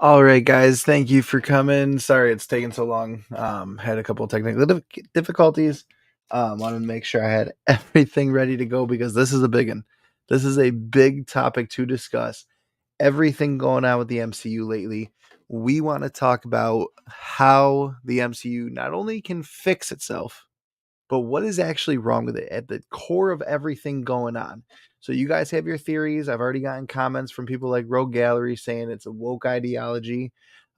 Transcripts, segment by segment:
All right, guys. Thank you for coming. Sorry it's taken so long. Had a couple of technical difficulties. Wanted to make sure I had everything ready to go because this is a big one. This is a big topic to discuss. Everything going on with the MCU lately. We want to talk about how the MCU not only can fix itself, but what is actually wrong with it at the core of everything going on. So you guys have your theories. I've already gotten comments from people like Rogue Gallery saying it's a woke ideology.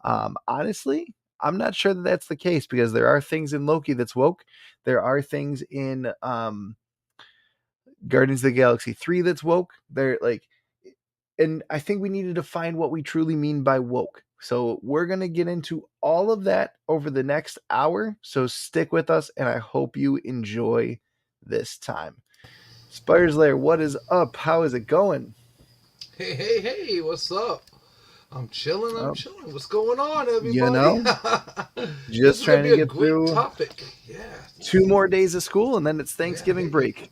Honestly, I'm not sure that that's the case because there are things in Loki that's woke. There are things in Guardians of the Galaxy 3 that's woke. They're like, and I think we need to define what we truly mean by woke. So we're going to get into all of that over the next hour. So stick with us, and I hope you enjoy this time. Spiders Lair, what is up? How is it going? Hey, hey, hey, what's up? I'm chilling, I'm Oh, chilling. What's going on, you everybody? know, This just is going to trying be to a get great through topic. Yeah, two more days of school, and then it's yeah, Thanksgiving hey. break.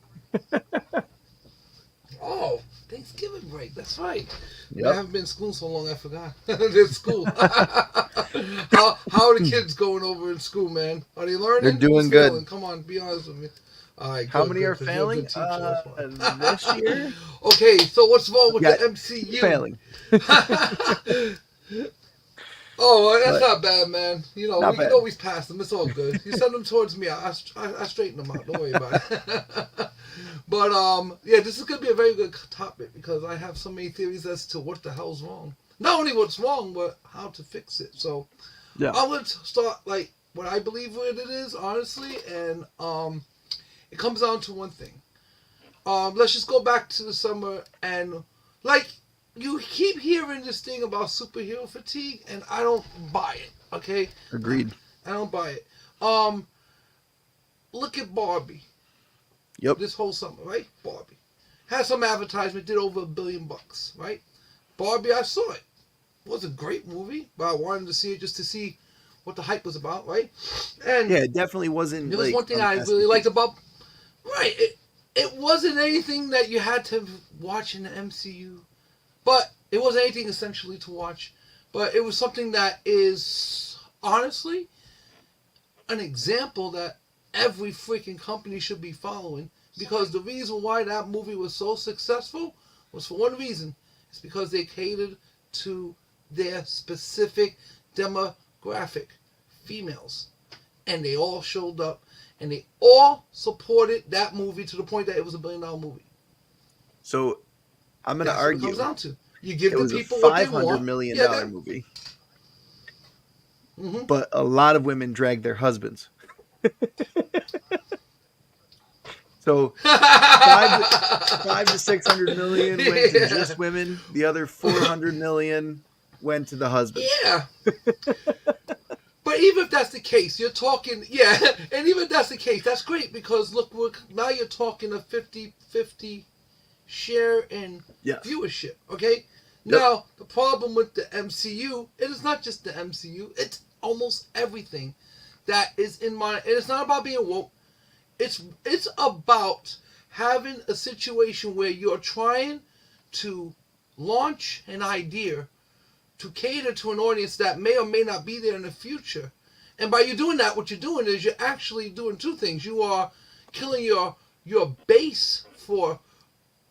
Oh, Thanksgiving break, that's right. Man, I Yep. haven't been in school so long, I forgot. There's school. How are the kids going over in school, man? Are they They're learning? Who's doing good. failing? Come on, be honest with me. All right, How good, many good, are because you're a failing? good teacher, that's why. This year, Okay, so what's wrong we with got the two MCU? failing, Oh, well, that's but not bad, man. You know, not we can bad. always pass them. It's all good. You send them towards me, I straighten them out. Don't worry about it. But yeah, this is gonna be a very good topic because I have so many theories as to what the hell's wrong. Not only what's wrong, but how to fix it. So Yeah, I'm gonna start like what I believe what it is, honestly, and it comes down to one thing. Let's just go back to the summer and like you keep hearing this thing about superhero fatigue, and I don't buy it. Okay, I, agreed. I don't buy it. Um, Look at Barbie Yep. this whole summer, right? Barbie had some advertisement, did over $1 billion, right? Barbie, I saw it. It was a great movie, but I wanted to see it just to see what the hype was about, right? And Yeah, it definitely wasn't there was like one thing a I really liked masterpiece. about right. It wasn't anything that you had to watch in the MCU. But it wasn't anything essentially to watch. But it was something that is honestly an example that every freaking company should be following. Because the reason why that movie was so successful was for one reason. It's because they catered to their specific demographic, females. And they all showed up and they all supported that movie to the point that it was $1 billion movie. So I'm going to That's what it comes argue down to. You give it the was a people what they $500 want. million Yeah, dollar that. movie, Mm-hmm. but a lot of women drag their husbands. So five to, five to 600 million went to Yeah. just women. The other 400 million went to the husbands. Yeah. But even if that's the case, you're talking, yeah, and even if that's the case, that's great because look, now you're talking a 50-50 share in Yes. viewership, okay? Yep. Now, the problem with the MCU, it is not just the MCU, it's almost everything that is in my, and it's not about being woke, it's about having a situation where you're trying to launch an idea to cater to an audience that may or may not be there in the future. And by you doing that, what you're doing is you're actually doing two things. You are killing your base for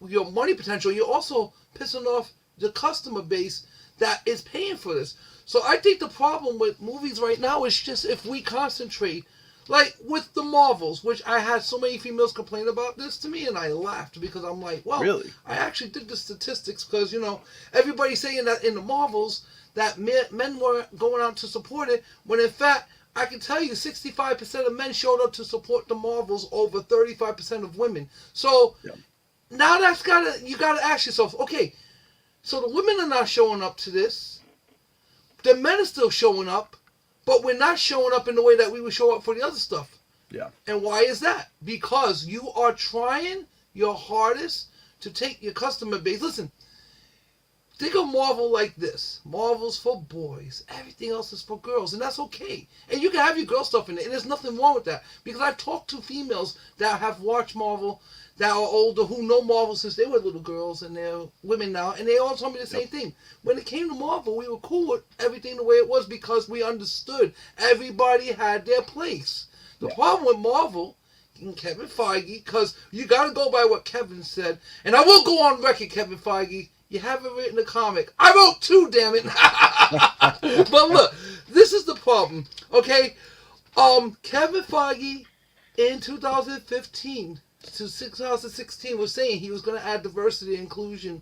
your money potential. You're also pissing off the customer base that is paying for this. So I think the problem with movies right now is just if we concentrate, like with the Marvels, which I had so many females complain about this to me, and I laughed because I'm like, well, Really? I actually did the statistics because everybody's saying that in the Marvels that men were going out to support it when in fact I can tell you 65% of men showed up to support the Marvels over 35% of women. So Yeah. now you gotta ask yourself, okay, so the women are not showing up to this. The men are still showing up, but we're not showing up in the way that we would show up for the other stuff. Yeah. And why is that? Because you are trying your hardest to take your customer base. Listen, think of Marvel like this. Marvel's for boys. Everything else is for girls. And that's okay. And you can have your girl stuff in it. And there's nothing wrong with that. Because I've talked to females that have watched Marvel that are older who know Marvel since they were little girls and they're women now, and they all told me the same thing. When it came to Marvel, we were cool with everything the way it was because we understood everybody had their place. The problem with Marvel and Kevin Feige, because you got to go by what Kevin said, and I will go on record, Kevin Feige. You haven't written a comic. I wrote two, damn it. But look, this is the problem. Okay, Kevin Feige in 2015 to 2016 was saying he was going to add diversity, inclusion,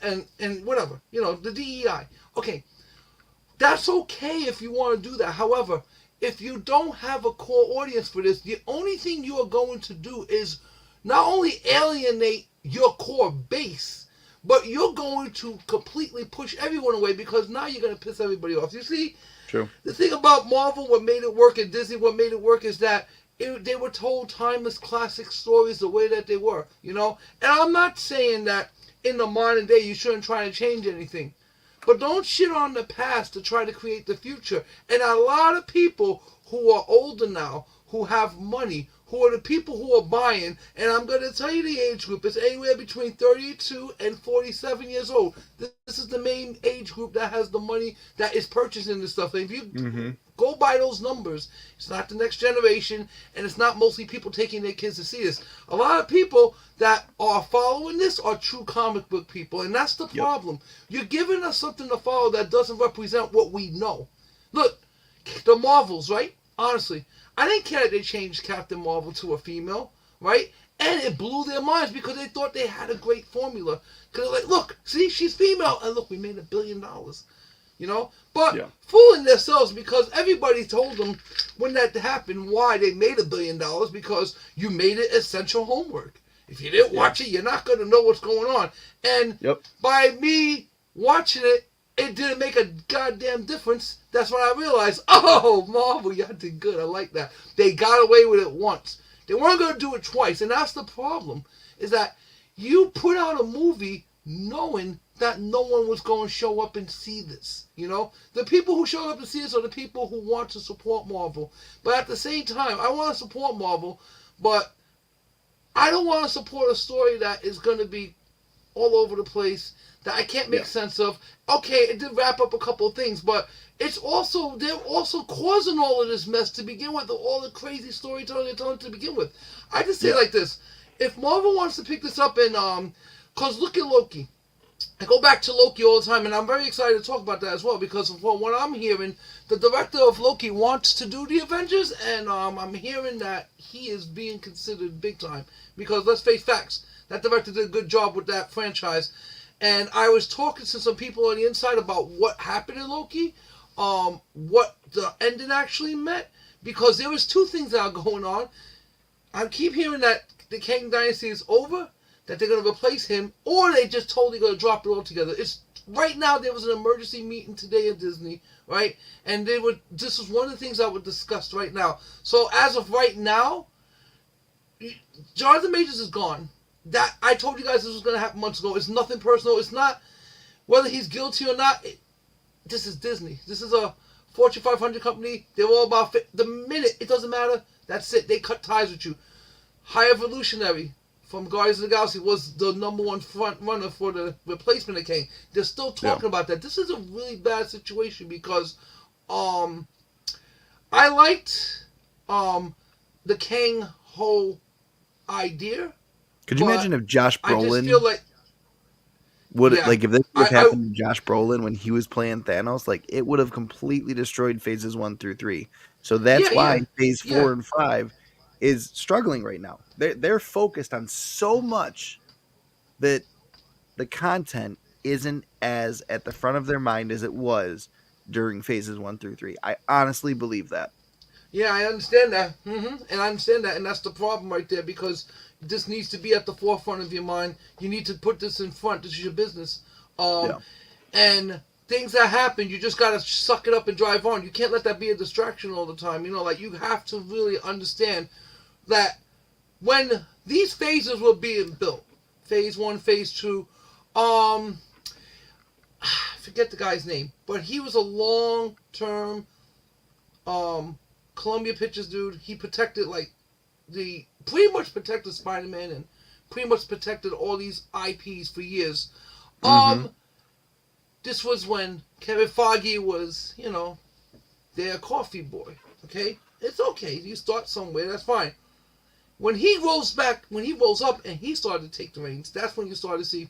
and whatever, the DEI. Okay, that's okay if you want to do that. However, if you don't have a core audience for this, the only thing you are going to do is not only alienate your core base, but you're going to completely push everyone away because now you're going to piss everybody off. You see, True. the thing about Marvel, what made it work, and Disney, what made it work is that they were told timeless classic stories the way that they were, And I'm not saying that in the modern day you shouldn't try to change anything. But don't shit on the past to try to create the future. And a lot of people who are older now, who have money, who are the people who are buying, and I'm going to tell you the age group, it's anywhere between 32 and 47 years old. This is the main age group that has the money that is purchasing this stuff. And if you go by those numbers, it's not the next generation, and it's not mostly people taking their kids to see this. A lot of people that are following this are true comic book people, and that's the problem. You're giving us something to follow that doesn't represent what we know. Look, the Marvels, right? Honestly, I didn't care that they changed Captain Marvel to a female, right? And it blew their minds because they thought they had a great formula. Because they're like, look, see, she's female, and look, we made $1 billion. But fooling themselves because everybody told them when that happened why they made $1 billion because you made it essential homework. If you didn't watch it, you're not going to know what's going on. And by me watching it, it didn't make a goddamn difference. That's when I realized, oh, Marvel, y'all did good. I like that. They got away with it once. They weren't going to do it twice. And that's the problem, is that you put out a movie knowing that no one was going to show up and see this. The people who showed up and see this are the people who want to support Marvel. But at the same time, I want to support Marvel, but I don't want to support a story that is going to be all over the place, that I can't make sense of. Okay, it did wrap up a couple of things, but they're also causing all of this mess to begin with, all the crazy storytelling they're telling to begin with. I just say it like this: if Marvel wants to pick this up and cause look at Loki. I go back to Loki all the time, and I'm very excited to talk about that as well because from what I'm hearing, the director of Loki wants to do the Avengers, and I'm hearing that he is being considered big time because let's face facts, that director did a good job with that franchise. And I was talking to some people on the inside about what happened in Loki, what the ending actually meant, because there was two things that are going on. I keep hearing that the Kang Dynasty is over, that they're going to replace him, or they just totally going to drop it altogether. It's right now. There was an emergency meeting today at Disney, right? And this was one of the things that were discussed right now. So as of right now, Jonathan Majors is gone. That I told you guys this was going to happen months ago. It's nothing personal. It's not whether he's guilty or not. This is Disney. This is a Fortune 500 company. They're all about the minute it doesn't matter. That's it. They cut ties with you. High Evolutionary from Guardians of the Galaxy was the number one front runner for the replacement of Kang. They're still talking about that. This is a really bad situation because I liked the Kang whole idea. Could you imagine if Josh Brolin I just feel like if this would have happened to Josh Brolin when he was playing Thanos, it would have completely destroyed phases 1 through 3. So that's why phase 4 and 5 is struggling right now. They're focused on so much that the content isn't as at the front of their mind as it was during phases 1 through 3. I honestly believe that. Yeah, I understand that. And I understand that, and that's the problem right there because this needs to be at the forefront of your mind. You need to put this in front. This is your business. And things that happen, you just got to suck it up and drive on. You can't let that be a distraction all the time. You have to really understand that when these phases were being built, phase 1, phase 2, I forget the guy's name, but he was a long-term Columbia Pictures dude. He protected the pretty much protected Spider-Man and pretty much protected all these IPs for years. Mm-hmm. This was when Kevin Feige was, their coffee boy. Okay, it's okay. You start somewhere. That's fine. When he rolls up and he started to take the reins, that's when you start to see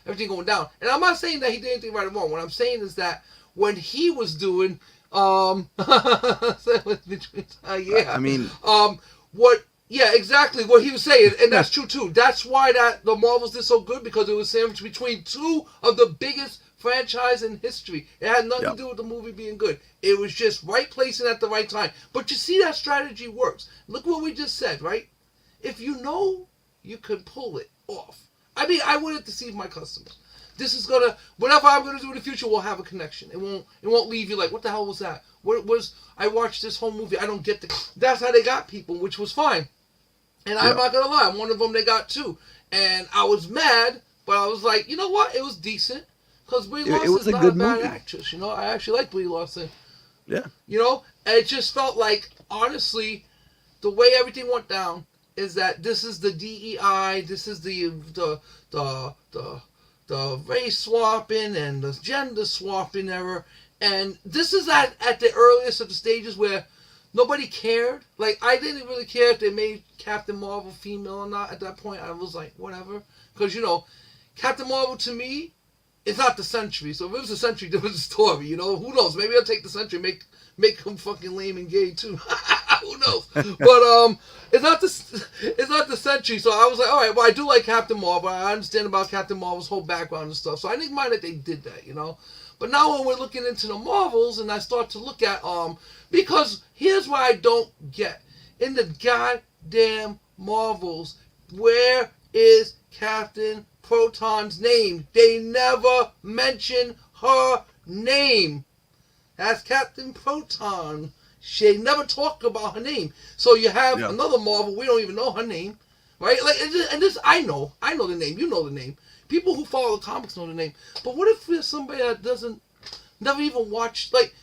everything going down. And I'm not saying that he did anything right or wrong. What I'm saying is that when he was doing, yeah, I mean, what, yeah, exactly what he was saying, and that's true too. That's why that the Marvels did so good, because it was sandwiched between two of the biggest franchise in history. It had nothing yep. to do with the movie being good. It was just right place and at the right time. But you see, that strategy works. Look what we just said, right? If you know, you can pull it off. I mean, I wouldn't deceive my customers. This is gonna, whatever I'm gonna do in the future will have a connection. It won't leave you like, what the hell was that? What was, I watched this whole movie, I don't get the, that's how they got people, which was fine. And I'm not gonna lie, I'm one of them they got too. And I was mad, but I was like, you know what? It was decent. Because Brie Larson's not a bad actress, I actually like Brie Larson. Yeah. And it just felt like, honestly, the way everything went down is that this is the DEI, this is the race swapping and the gender swapping era, and this is at the earliest of the stages where nobody cared. Like, I didn't really care if they made Captain Marvel female or not. At that point, I was like, whatever. Because, Captain Marvel to me, it's not the Century. So if it was the Century, there was a story, Who knows? Maybe I'll take the Century, make him fucking lame and gay too. Who knows? But it's not the Century. So I was like, all right, well, I do like Captain Marvel. I understand about Captain Marvel's whole background and stuff. So I didn't mind that they did that, But now when we're looking into the Marvels and I start to look at because here's what I don't get. In the goddamn Marvels, where is Captain Proton's name? They never mention her name. That's Captain Proton. She never talked about her name. So you have another Marvel, we don't even know her name, right? Like, and this I know the name. You know the name. People who follow the comics know the name. But what if there's somebody that never even watched? Like,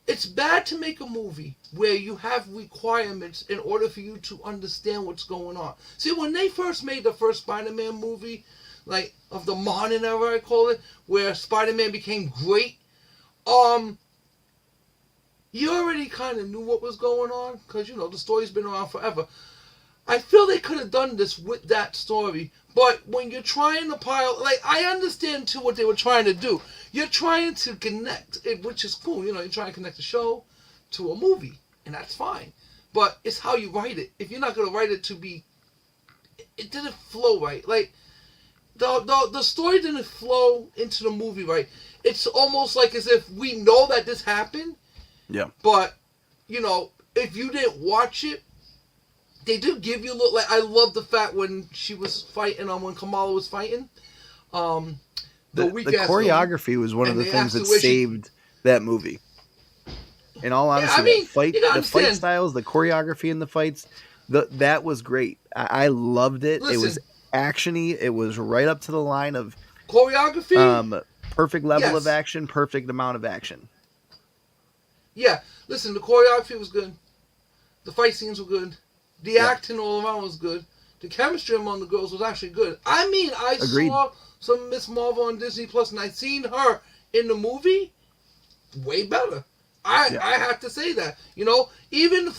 it's bad to make a movie where you have requirements in order for you to understand what's going on. See, when they first made the first Spider-Man movie, like, of the modern era, I call it, where Spider-Man became great, you already kind of knew what was going on, because, the story's been around forever. I feel they could have done this with that story, but when you're trying to pile, like, I understand, too, what they were trying to do. You're trying to connect, which is cool, you're trying to connect a show to a movie, and that's fine. But it's how you write it. If you're not going to write it to be, it didn't flow right. Like, the story didn't flow into the movie right. It's almost like as if we know that this happened. Yeah. But, if you didn't watch it, they do give you a little, like, I love the fact when she was fighting, when Kamala was fighting, the choreography was one of the things that saved that movie. In all honesty, the fight styles, the choreography in the fights, that was great. I loved it. Listen, it was actiony. It was right up to the line of choreography. Perfect level of action, perfect amount of action. Yeah, listen, the choreography was good. The fight scenes were good. The acting all around was good. The chemistry among the girls was actually good. I mean, I saw some Miss Marvel on Disney Plus, and I seen her in the movie way better. I have to say that. Even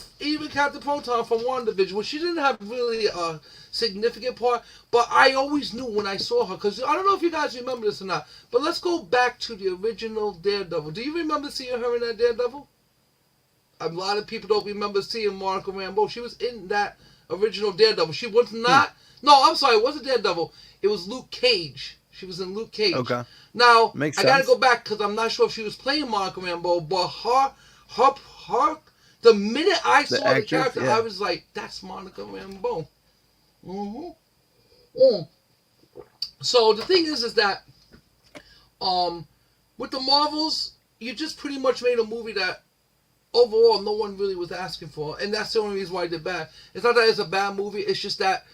Captain Proton from WandaVision, well, she didn't have really a significant part, but I always knew when I saw her, because I don't know if you guys remember this or not, but let's go back to the original Daredevil. Do you remember seeing her in that Daredevil? A lot of people don't remember seeing Monica Rambeau. She was in that original Daredevil. She was not... No, I'm sorry, it wasn't Daredevil. It was Luke Cage. She was in Luke Cage. Okay. Now, I gotta go back, because I'm not sure if she was playing Monica Rambeau, but her the minute I saw the character, I was like, that's Monica Rambeau. So the thing is that with the Marvels, you just pretty much made a movie that overall no one really was asking for, and that's the only reason why they did bad. It's not that it's a bad movie, it's just that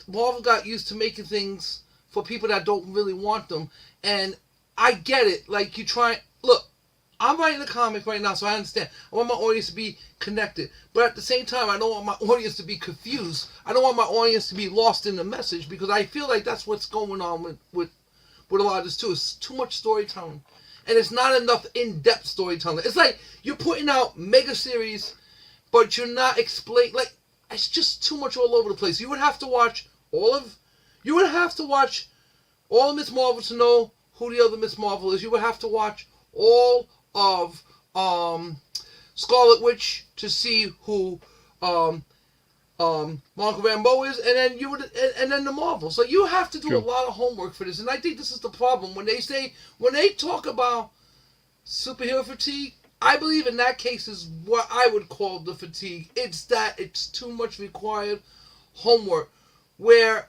Marvel got used to making things for people that don't really want them, and I get it. Like, look, I'm writing a comic right now, so I understand. I want my audience to be connected, but at the same time, I don't want my audience to be confused. I don't want my audience to be lost in the message, because I feel like that's what's going on with a lot of this too. It's too much storytelling, and it's not enough in-depth storytelling. It's like you're putting out mega series, but you're not explain like it's just too much all over the place. You would have to watch all of, you would have to watch all of Miss Marvel to know who the other Miss Marvel is. You would have to watch all of Scarlet Witch to see who Monica Rambeau is, and then you would, and then the Marvel. So you have to do True. a lot of homework for this, and I think this is the problem when they talk about superhero fatigue. I believe in that case is what I would call the fatigue. It's that it's too much required homework, where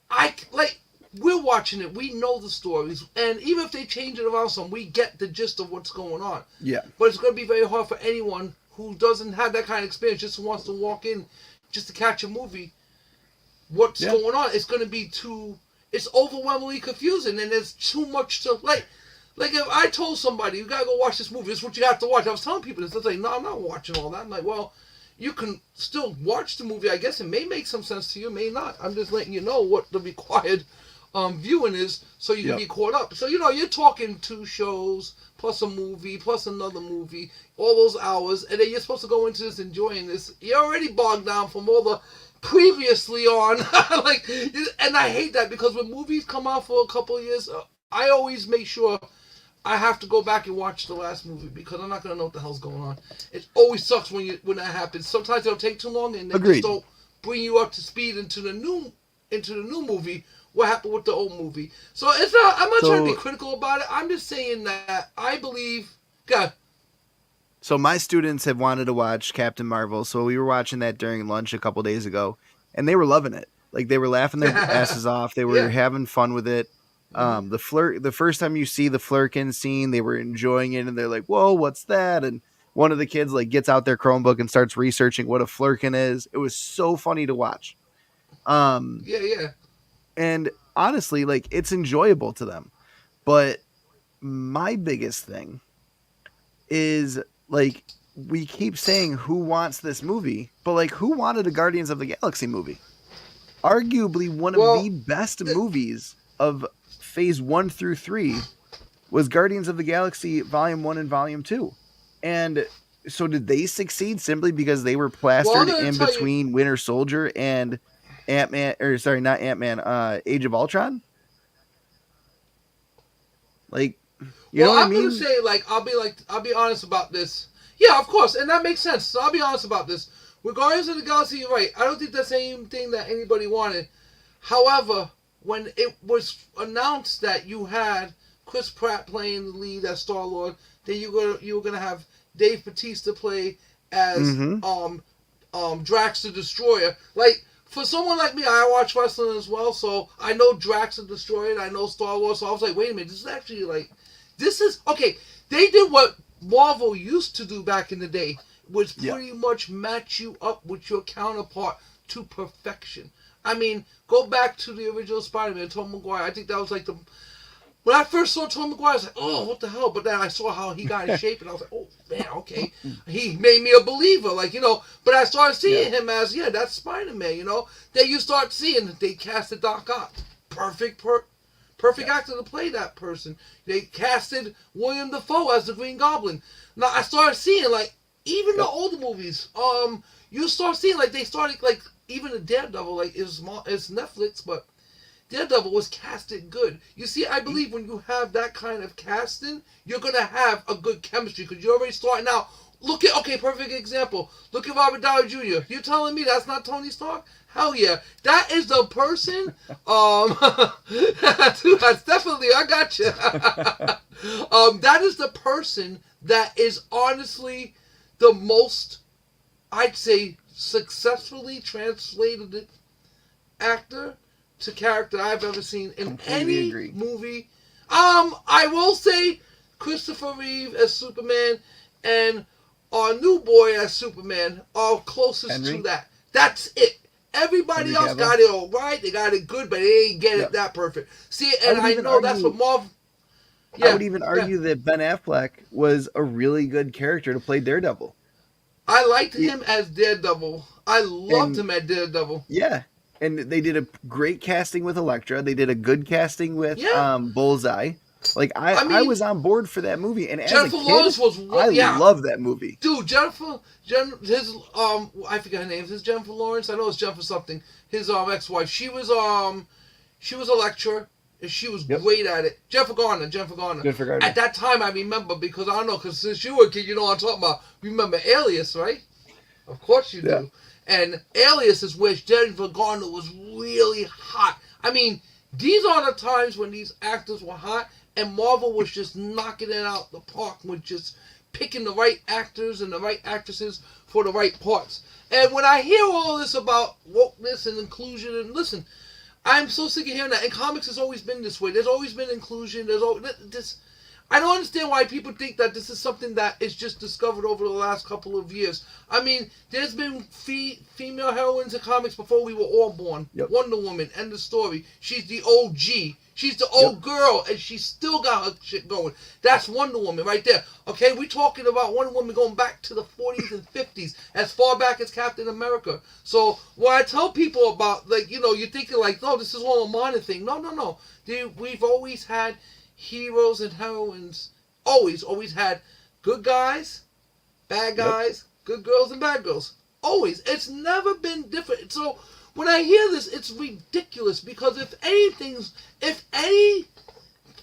I like we're watching it, we know the stories, and even if they change it around some, we get the gist of what's going on. Yeah. But it's going to be very hard for anyone who doesn't have that kind of experience, just wants to walk in just to catch a movie. What's going on? It's going to be too. It's overwhelmingly confusing, and there's too much to like. Like if I told somebody, you gotta go watch this movie, this is what you have to watch. I was telling people this, they're like, no, I'm not watching all that. I'm like, well, you can still watch the movie. I guess it may make some sense to you, may not. I'm just letting you know what the required viewing is, so you can be caught up. So you're talking 2 shows plus a movie plus another movie, all those hours, and then you're supposed to go into this enjoying this. You're already bogged down from all the previously on, like, and I hate that, because when movies come out for a couple of years, I always make sure I have to go back and watch the last movie, because I'm not gonna know what the hell's going on. It always sucks when that happens. Sometimes it'll take too long, and they just don't bring you up to speed into the new movie. What happened with the old movie? So it's not. I'm not trying to be critical about it. I'm just saying that I believe. God. So my students have wanted to watch Captain Marvel, so we were watching that during lunch a couple days ago, and they were loving it. Like, they were laughing their asses off. They were having fun with it. The first time you see the Flurkin scene, they were enjoying it, and they're like, "Whoa, what's that?" And one of the kids like gets out their Chromebook and starts researching what a Flurkin is. It was so funny to watch. Yeah. And honestly, like, it's enjoyable to them. But my biggest thing is, like, we keep saying who wants this movie, but like, who wanted a Guardians of the Galaxy movie? Arguably one of the best movies of phase 1 through 3 was Guardians of the Galaxy Volume 1 and Volume 2. And so did they succeed simply because they were plastered in between Winter Soldier and Ant-Man, or sorry, not Ant-Man, Age of Ultron? Like, you know what I mean? I'm gonna say, I'll be honest about this. Yeah, of course, and that makes sense. So I'll be honest about this. With Guardians of the Galaxy, you're right. I don't think that's anything that anybody wanted. However, when it was announced that you had Chris Pratt playing the lead as Star-Lord, then you were gonna have Dave Bautista play as Drax the Destroyer. Like, for someone like me, I watch wrestling as well, so I know Drax the Destroyer, and I know Star-Lord, so I was like, wait a minute, this is actually like, okay, they did what Marvel used to do back in the day, was pretty much match you up with your counterpart to perfection. I mean, go back to the original Spider-Man, Tobey Maguire. I think that was like when I first saw Tobey Maguire, I was like, oh, what the hell? But then I saw how he got in shape, and I was like, oh, man, okay. He made me a believer, but I started seeing him as, that's Spider-Man, Then you start seeing that they casted Doc Ock. Perfect actor to play that person. They casted William Dafoe as the Green Goblin. Now, I started seeing, even the older movies, you start seeing, they started, even the Daredevil, it's Netflix, but Daredevil was casted good. You see, I believe when you have that kind of casting, you're going to have a good chemistry, because you're already starting out. Perfect example. Look at Robert Downey Jr. You telling me that's not Tony Stark? Hell yeah. That is the person, that's definitely, I got you. That is the person that is honestly the most, I'd say, successfully translated actor to character I've ever seen in any movie. I will say Christopher Reeve as Superman and our new boy as Superman are closest to that. That's it. Everybody else got it all right. They got it good, but they ain't get it that perfect. See, and I know that's what Marvel. I Yeah, would even yeah. argue that Ben Affleck was a really good character to play Daredevil. I liked He, him as Daredevil. I loved and him as Daredevil. yeah, and they did a great casting with Elektra. They did a good casting with Yeah. Bullseye. Like I I mean, was on board for that movie, and as a Jennifer kid, Lawrence was I yeah, love that movie. dude. His I forget her name. Is Jennifer Lawrence? I know it's Jennifer something. His ex-wife. She was a lecturer, and she was Yep, great at it. Jennifer Garner. Jennifer Garner. Jennifer At Gardner. that time, I remember because I don't know because since you were a kid, you know what I'm talking about. You remember Alias, right? Of course you Yeah, do. And Alias is where Jennifer Garner was really hot. I mean, these are the times when these actors were hot, and Marvel was just knocking it out the park with just picking the right actors and the right actresses for the right parts. And when I hear all this about wokeness and inclusion, and listen, I'm so sick of hearing that. In comics, it's always been this way. There's always been inclusion. There's always this. I don't understand why people think that this is something that is just discovered over the last couple of years. I mean, there's been female heroines in comics before we were all born. yep, Wonder Woman, end of story. She's the OG. She's the yep. old girl, and she still got her shit going. That's Wonder Woman right there. Okay, we're talking about Wonder Woman going back to the 40s and 50s, as far back as Captain America. So when I tell people about, like, you're thinking like, no, this is all a modern thing. No, no, no. We've always had heroes and heroines. Always had good guys, bad Yep. guys, good girls and bad girls. Always. It's never been different. So when I hear this, it's ridiculous because if any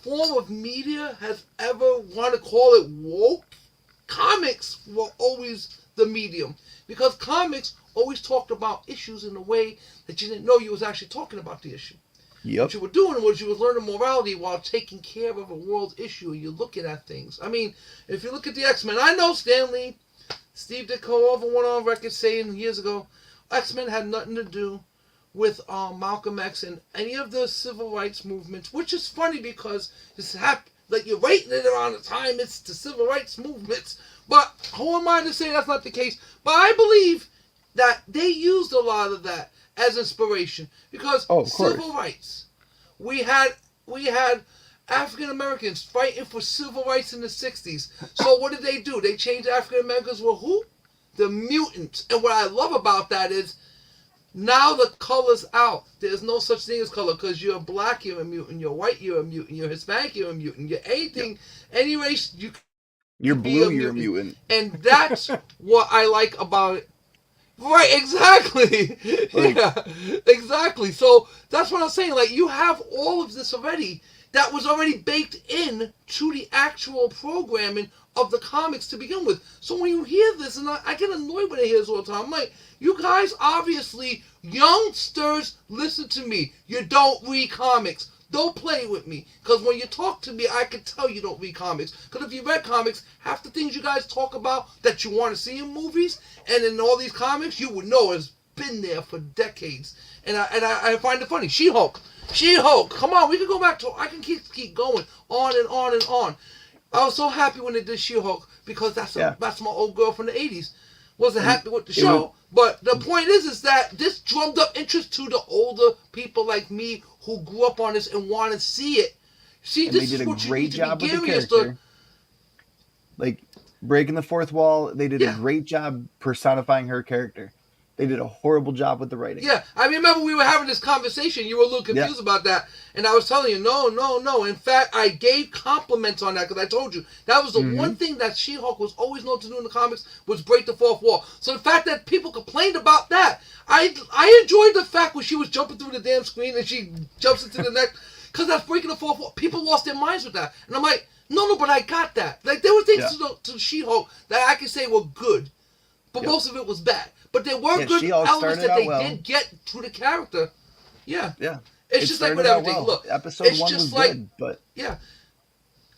form of media has ever want to call it woke, comics were always the medium because comics always talked about issues in a way that you didn't know you was actually talking about the issue. What Yep. you were doing was you was learning morality while taking care of a world issue. You're looking at things. I mean, if you look at the X-Men, I know Stanley, Steve Ditko over went on record saying years ago, X-Men had nothing to do with Malcolm X and any of the civil rights movements, which is funny because it's like you're rating it around the time it's the civil rights movements. But who am I to say that's not the case? But I believe that they used a lot of that as inspiration because Oh, of civil course. rights. We had African Americans fighting for civil rights in the 60s. So what did they do? They changed African Americans were who? The mutants. And what I love about that is now the color's out. There's no such thing as color because you're black, you're a mutant. You're white, you're a mutant. You're Hispanic, you're a mutant. You're anything, any race, you You're could be blue. a You're a mutant. mutant. And that's what I like about it. Right, exactly. Like, Yeah, exactly. So that's what I'm saying. Like you have all of this already that was already baked in to the actual programming of the comics to begin with. So when you hear this, and I get annoyed when I hear this all the time, I'm like, you guys obviously, youngsters, listen to me. You don't read comics. Don't play with me. Because when you talk to me, I can tell you don't read comics. Because if you read comics, half the things you guys talk about that you want to see in movies and in all these comics, you would know has been there for decades. And I find it funny. She-Hulk. She-Hulk. Come on, we can go back to... I can keep going on and on and on. I was so happy when they did She-Hulk because that's yeah. that's my old girl from the 80s. Wasn't And happy with the it show. would, But the point is that this drummed up interest to the older people like me who grew up on this and want to see it. See, and they this did is a what you great need to job be with the giving us. character. Like breaking the fourth wall, they did a Yeah, great job personifying her character. They did a horrible job with the writing. yeah. I remember we were having this conversation. You were a little Yeah. confused about that. And I was telling you, no, no, no. In fact, I gave compliments on that because I told you that was the one thing that She-Hulk was always known to do in the comics was break the fourth wall. So the fact that people complained about that, I enjoyed the fact when she was jumping through the damn screen and she jumps into the next, because that's breaking the fourth wall. People lost their minds with that. And I'm like, no, but I got that. Like, there were things Yeah. to She-Hulk that I could say were good, but Yep. most of it was bad. But there were Yeah, good She-Hulk elements started that they out well. did get to the character. Yeah. Yeah. It's It just like started with out everything. well. Look, Episode it's one just was like, good, but yeah.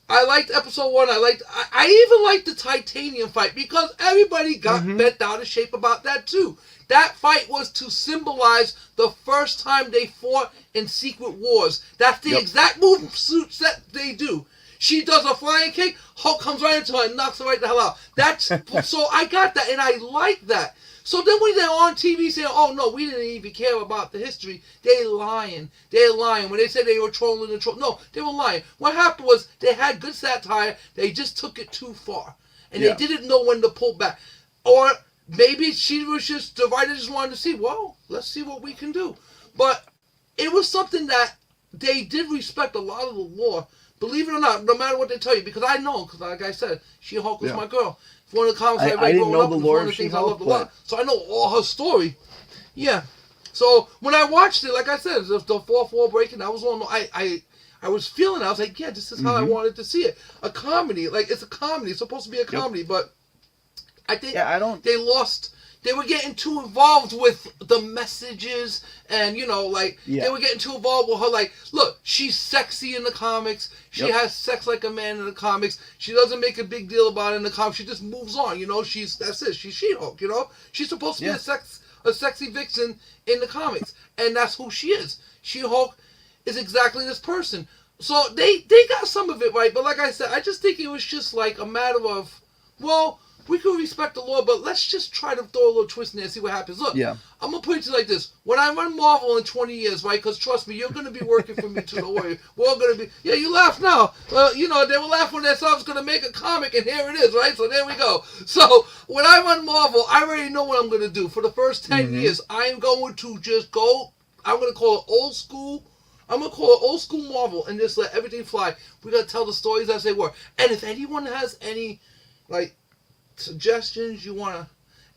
I liked episode one. I even liked the titanium fight because everybody got bent out of shape about that too. That fight was to symbolize the first time they fought in Secret Wars. That's the Yep. exact move suits that they do. She does a flying kick, Hulk comes right into her and knocks her right the hell out. That's so I got that and I like that. So then when they're on TV saying, "Oh no, we didn't even care about the history," they lying. They're lying when they said they were trolling the troll. No, they were lying. What happened was they had good satire. They just took it too far, and they Yeah. didn't know when to pull back. Or maybe she was just the writer just wanted to see. Well, let's see what we can do. But it was something that they did respect a lot of the lore. Believe it or not, no matter what they tell you, because I know, because like I said, She-Hulk was my girl. It's one of the comics I read didn't growing know up, the and it's lore one of of the things I She-Hulk, loved a lot. but So I know all her story. Yeah. So when I watched it, like I said, the fourth wall breaking, I was on. I was feeling it. I was like, yeah, this is how I wanted to see it. A comedy, like it's a comedy. It's supposed to be a Yep. comedy, but I think Yeah, I don't. they lost. They were getting too involved with the messages, and like they were getting too involved with her. Like, look, she's sexy in the comics. She has sex like a man in the comics. She doesn't make a big deal about it in the comics. She just moves on. That's it. She's She-Hulk. She's supposed to be a sexy vixen in the comics, and that's who she is. She-Hulk is exactly this person. So they got some of it right, but like I said, I just think it was just like a matter of, well, we can respect the law, but let's just try to throw a little twist in there and see what happens. Look, I'm going to put it to you like this. When I run Marvel in 20 years, right, because trust me, you're going to be working for me to the warrior. We're all going to be, yeah, you laugh now. Well, they were laughing when they saw I was going to make a comic, and here it is, right? So there we go. So when I run Marvel, I already know what I'm going to do. For the first 10 years, I am going to just go, I'm going to call it old school. I'm going to call it old school Marvel and just let everything fly. We're going to tell the stories as they were. And if anyone has any, like, suggestions you want to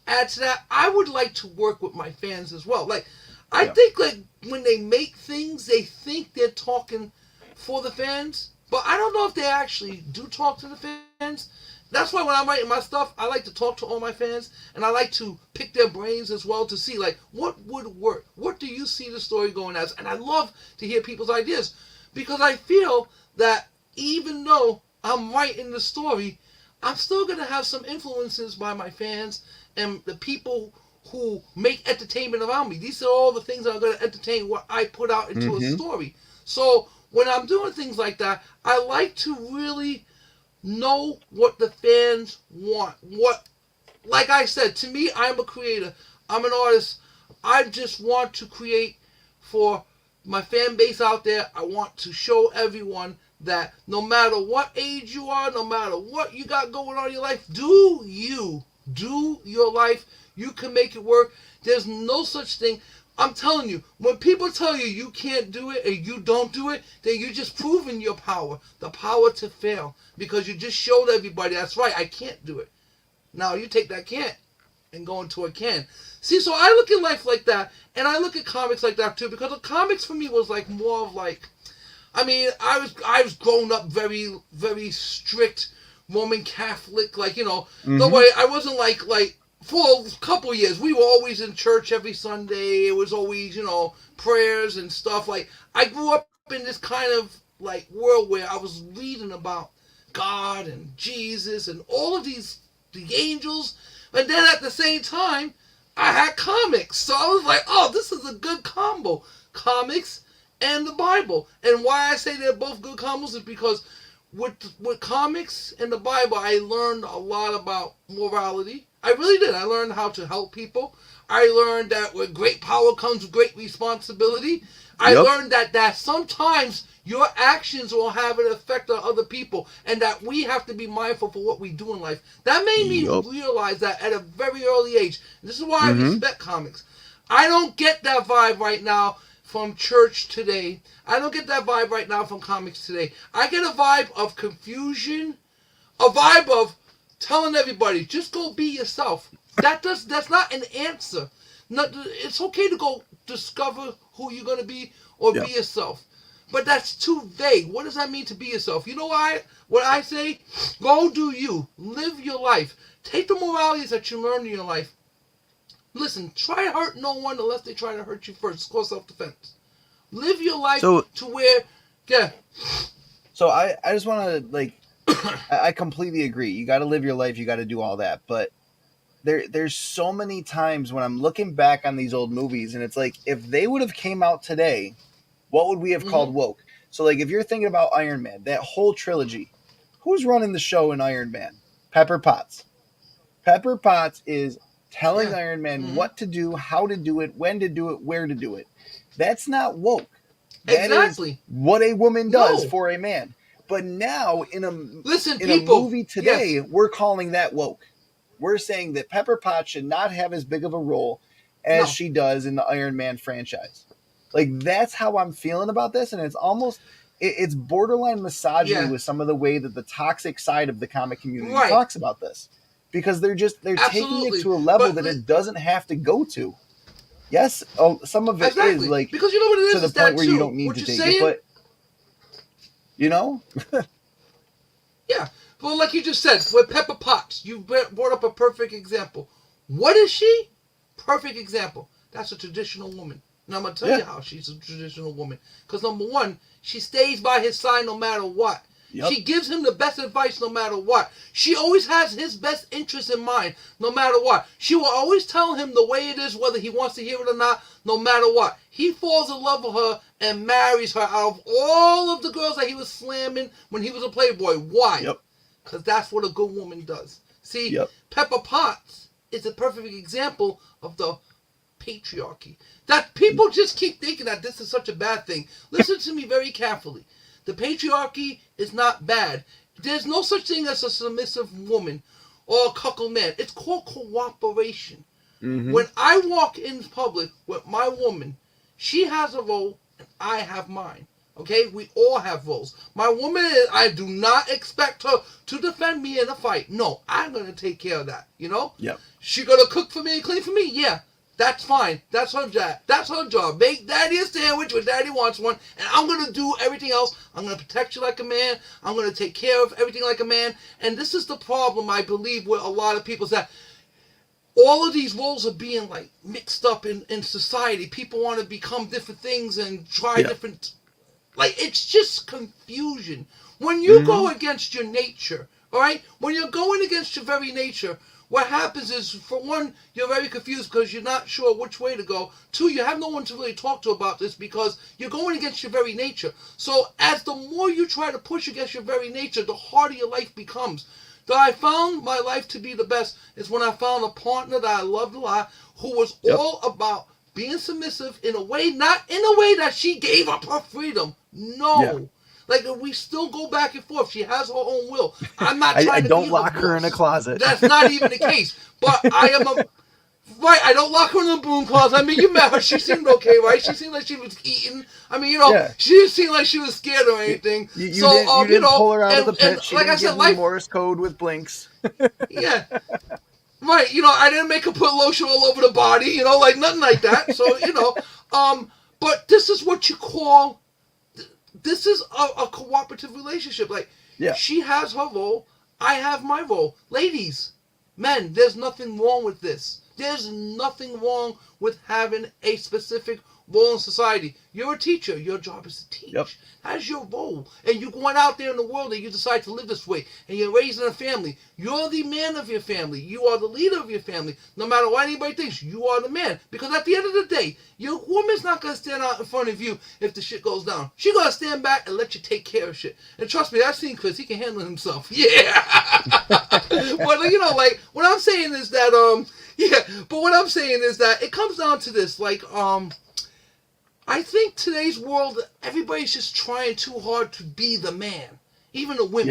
add to that, I would like to work with my fans as well. Like, I think, like, when they make things, they think they're talking for the fans, but I don't know if they actually do talk to the fans. That's why when I'm writing my stuff, I like to talk to all my fans, and I like to pick their brains as well to see, like, what would work? What do you see the story going as? And I love to hear people's ideas, because I feel that even though I'm writing the story, I'm still going to have some influences by my fans and the people who make entertainment around me. These are all the things that are going to entertain what I put out into a story. So when I'm doing things like that, I like to really know what the fans want. Like I said, to me, I'm a creator. I'm an artist. I just want to create for my fan base out there. I want to show everyone that no matter what age you are, no matter what you got going on in your life, do your life. You can make it work. There's no such thing. I'm telling you, when people tell you you can't do it and you don't do it, then you're just proving your power, the power to fail, because you just showed everybody, that's right, I can't do it. Now you take that can't and go into a can. See, so I look at life like that, and I look at comics like that too, because the comics for me was like more of like, I mean, I was grown up very, very strict Roman Catholic, like, the way I wasn't like for a couple of years, we were always in church every Sunday. It was always, prayers and stuff. Like, I grew up in this kind of like world where I was reading about God and Jesus and all of the angels, and then at the same time, I had comics. So I was like, oh, this is a good combo. Comics and the Bible. And why I say they're both good combos is because with comics and the Bible, I learned a lot about morality. I really did. I learned how to help people. I learned that with great power comes great responsibility. I learned that sometimes your actions will have an effect on other people, and that we have to be mindful for what we do in life. That made me realize that at a very early age. This is why I respect comics. I don't get that vibe right now from church today. I don't get that vibe right now from comics today. I get a vibe of confusion, a vibe of telling everybody, just go be yourself. That's not an answer. It's okay to go discover who you're going to be or be yourself. But that's too vague. What does that mean to be yourself? You know what I say? Go do you. Live your life. Take the moralities that you learn in your life. Listen, try to hurt no one unless they try to hurt you first. It's called self-defense. Live your life to where, So I just want to, like, I completely agree. You got to live your life. You got to do all that. But there's so many times when I'm looking back on these old movies, and it's like, if they would have came out today, what would we have called woke? So, like, if you're thinking about Iron Man, that whole trilogy, who's running the show in Iron Man? Pepper Potts. Pepper Potts is telling Yeah. Iron Man Mm-hmm. what to do, how to do it, when to do it, where to do it. That's not woke. That is Exactly. what a woman does No. for a man. But now Listen, in a people. movie Yes. today, we're calling that woke. We're saying that Pepper Potts should not have as big of a role as No. she does in the Iron Man franchise. Like that's how I'm feeling about this, and it's almost it's borderline misogyny Yeah. with some of the way that the toxic side of the comic community Right. talks about this, because they're taking it Absolutely. to a level But that it doesn't have to go to. Yes, some of it is exactly, like because you know what it to the is point that where you too. don't need What to you're take it, saying, but you know, yeah. Well, like you just said, with Pepper Potts, you brought up a perfect example. What is she? Perfect example. That's a traditional woman. And I'm gonna tell yeah, you how she's a traditional woman. Because number one, she stays by his side no matter what. yep, She gives him the best advice no matter what. She always has his best interest in mind no matter what. She will always tell him the way it is, whether he wants to hear it or not, no matter what. He falls in love with her and marries her out of all of the girls that he was slamming when he was a playboy. Why? yep, Because that's what a good woman does. See, yep. Pepper Potts is a perfect example of the patriarchy. That people just keep thinking that this is such a bad thing. Listen to me very carefully. The patriarchy is not bad. There's no such thing as a submissive woman or a cuckold man. It's called cooperation. Mm-hmm. When I walk in public with my woman, she has a role and I have mine. Okay, we all have roles. My woman, I do not expect her to defend me in a fight. No, I'm gonna take care of that. You know, Yep. she gonna cook for me and clean for me. Yeah, that's fine. That's her job. That's her job. Make daddy a sandwich when daddy wants one, and I'm gonna do everything else. I'm gonna protect you like a man. I'm gonna take care of everything like a man. And this is the problem I believe with a lot of people is that all of these roles are being like mixed up in society. People want to become different things and try Yeah. different. Like it's just confusion. When you Mm-hmm. go against your nature, all right? When you're going against your very nature, what happens is, for one, you're very confused because you're not sure which way to go. Two, you have no one to really talk to about this because you're going against your very nature. So as the more you try to push against your very nature, the harder your life becomes. That I found my life to be the best is when I found a partner that I loved a lot who was Yep. all about being submissive in a way, not in a way that she gave up her freedom. Yeah. No. Like we still go back and forth. She has her own will. I'm not I trying to be don't her lock her in a boss. closet. That's not even the case. But I am a right. I don't lock her in the broom closet. I mean, you met her. She seemed okay, right? She seemed like she was eating. I mean, Yeah. she didn't seem like she was scared or anything. You So, didn't pull her out of the and pit. She like I didn't said, give me life. Morse code with blinks. Yeah, right. I didn't make her put lotion all over the body. Like nothing like that. So, but this is what you call this is a cooperative relationship. Like Yeah. she has her role, I have my role. Ladies, men, there's nothing wrong with this. There's nothing wrong with having a specific role in society. You're a teacher. Your job is to teach. Yep. That's your role. And you're going out there in the world and you decide to live this way. And you're raising a family. You're the man of your family. You are the leader of your family. No matter what anybody thinks, you are the man. Because at the end of the day, your woman's not going to stand out in front of you if the shit goes down. She's going to stand back and let you take care of shit. And trust me, I've seen Chris. He can handle himself. Yeah. But, like, what I'm saying is that, yeah, but what I'm saying is that it comes down to this. Like, I think today's world, everybody's just trying too hard to be the man. Even the women.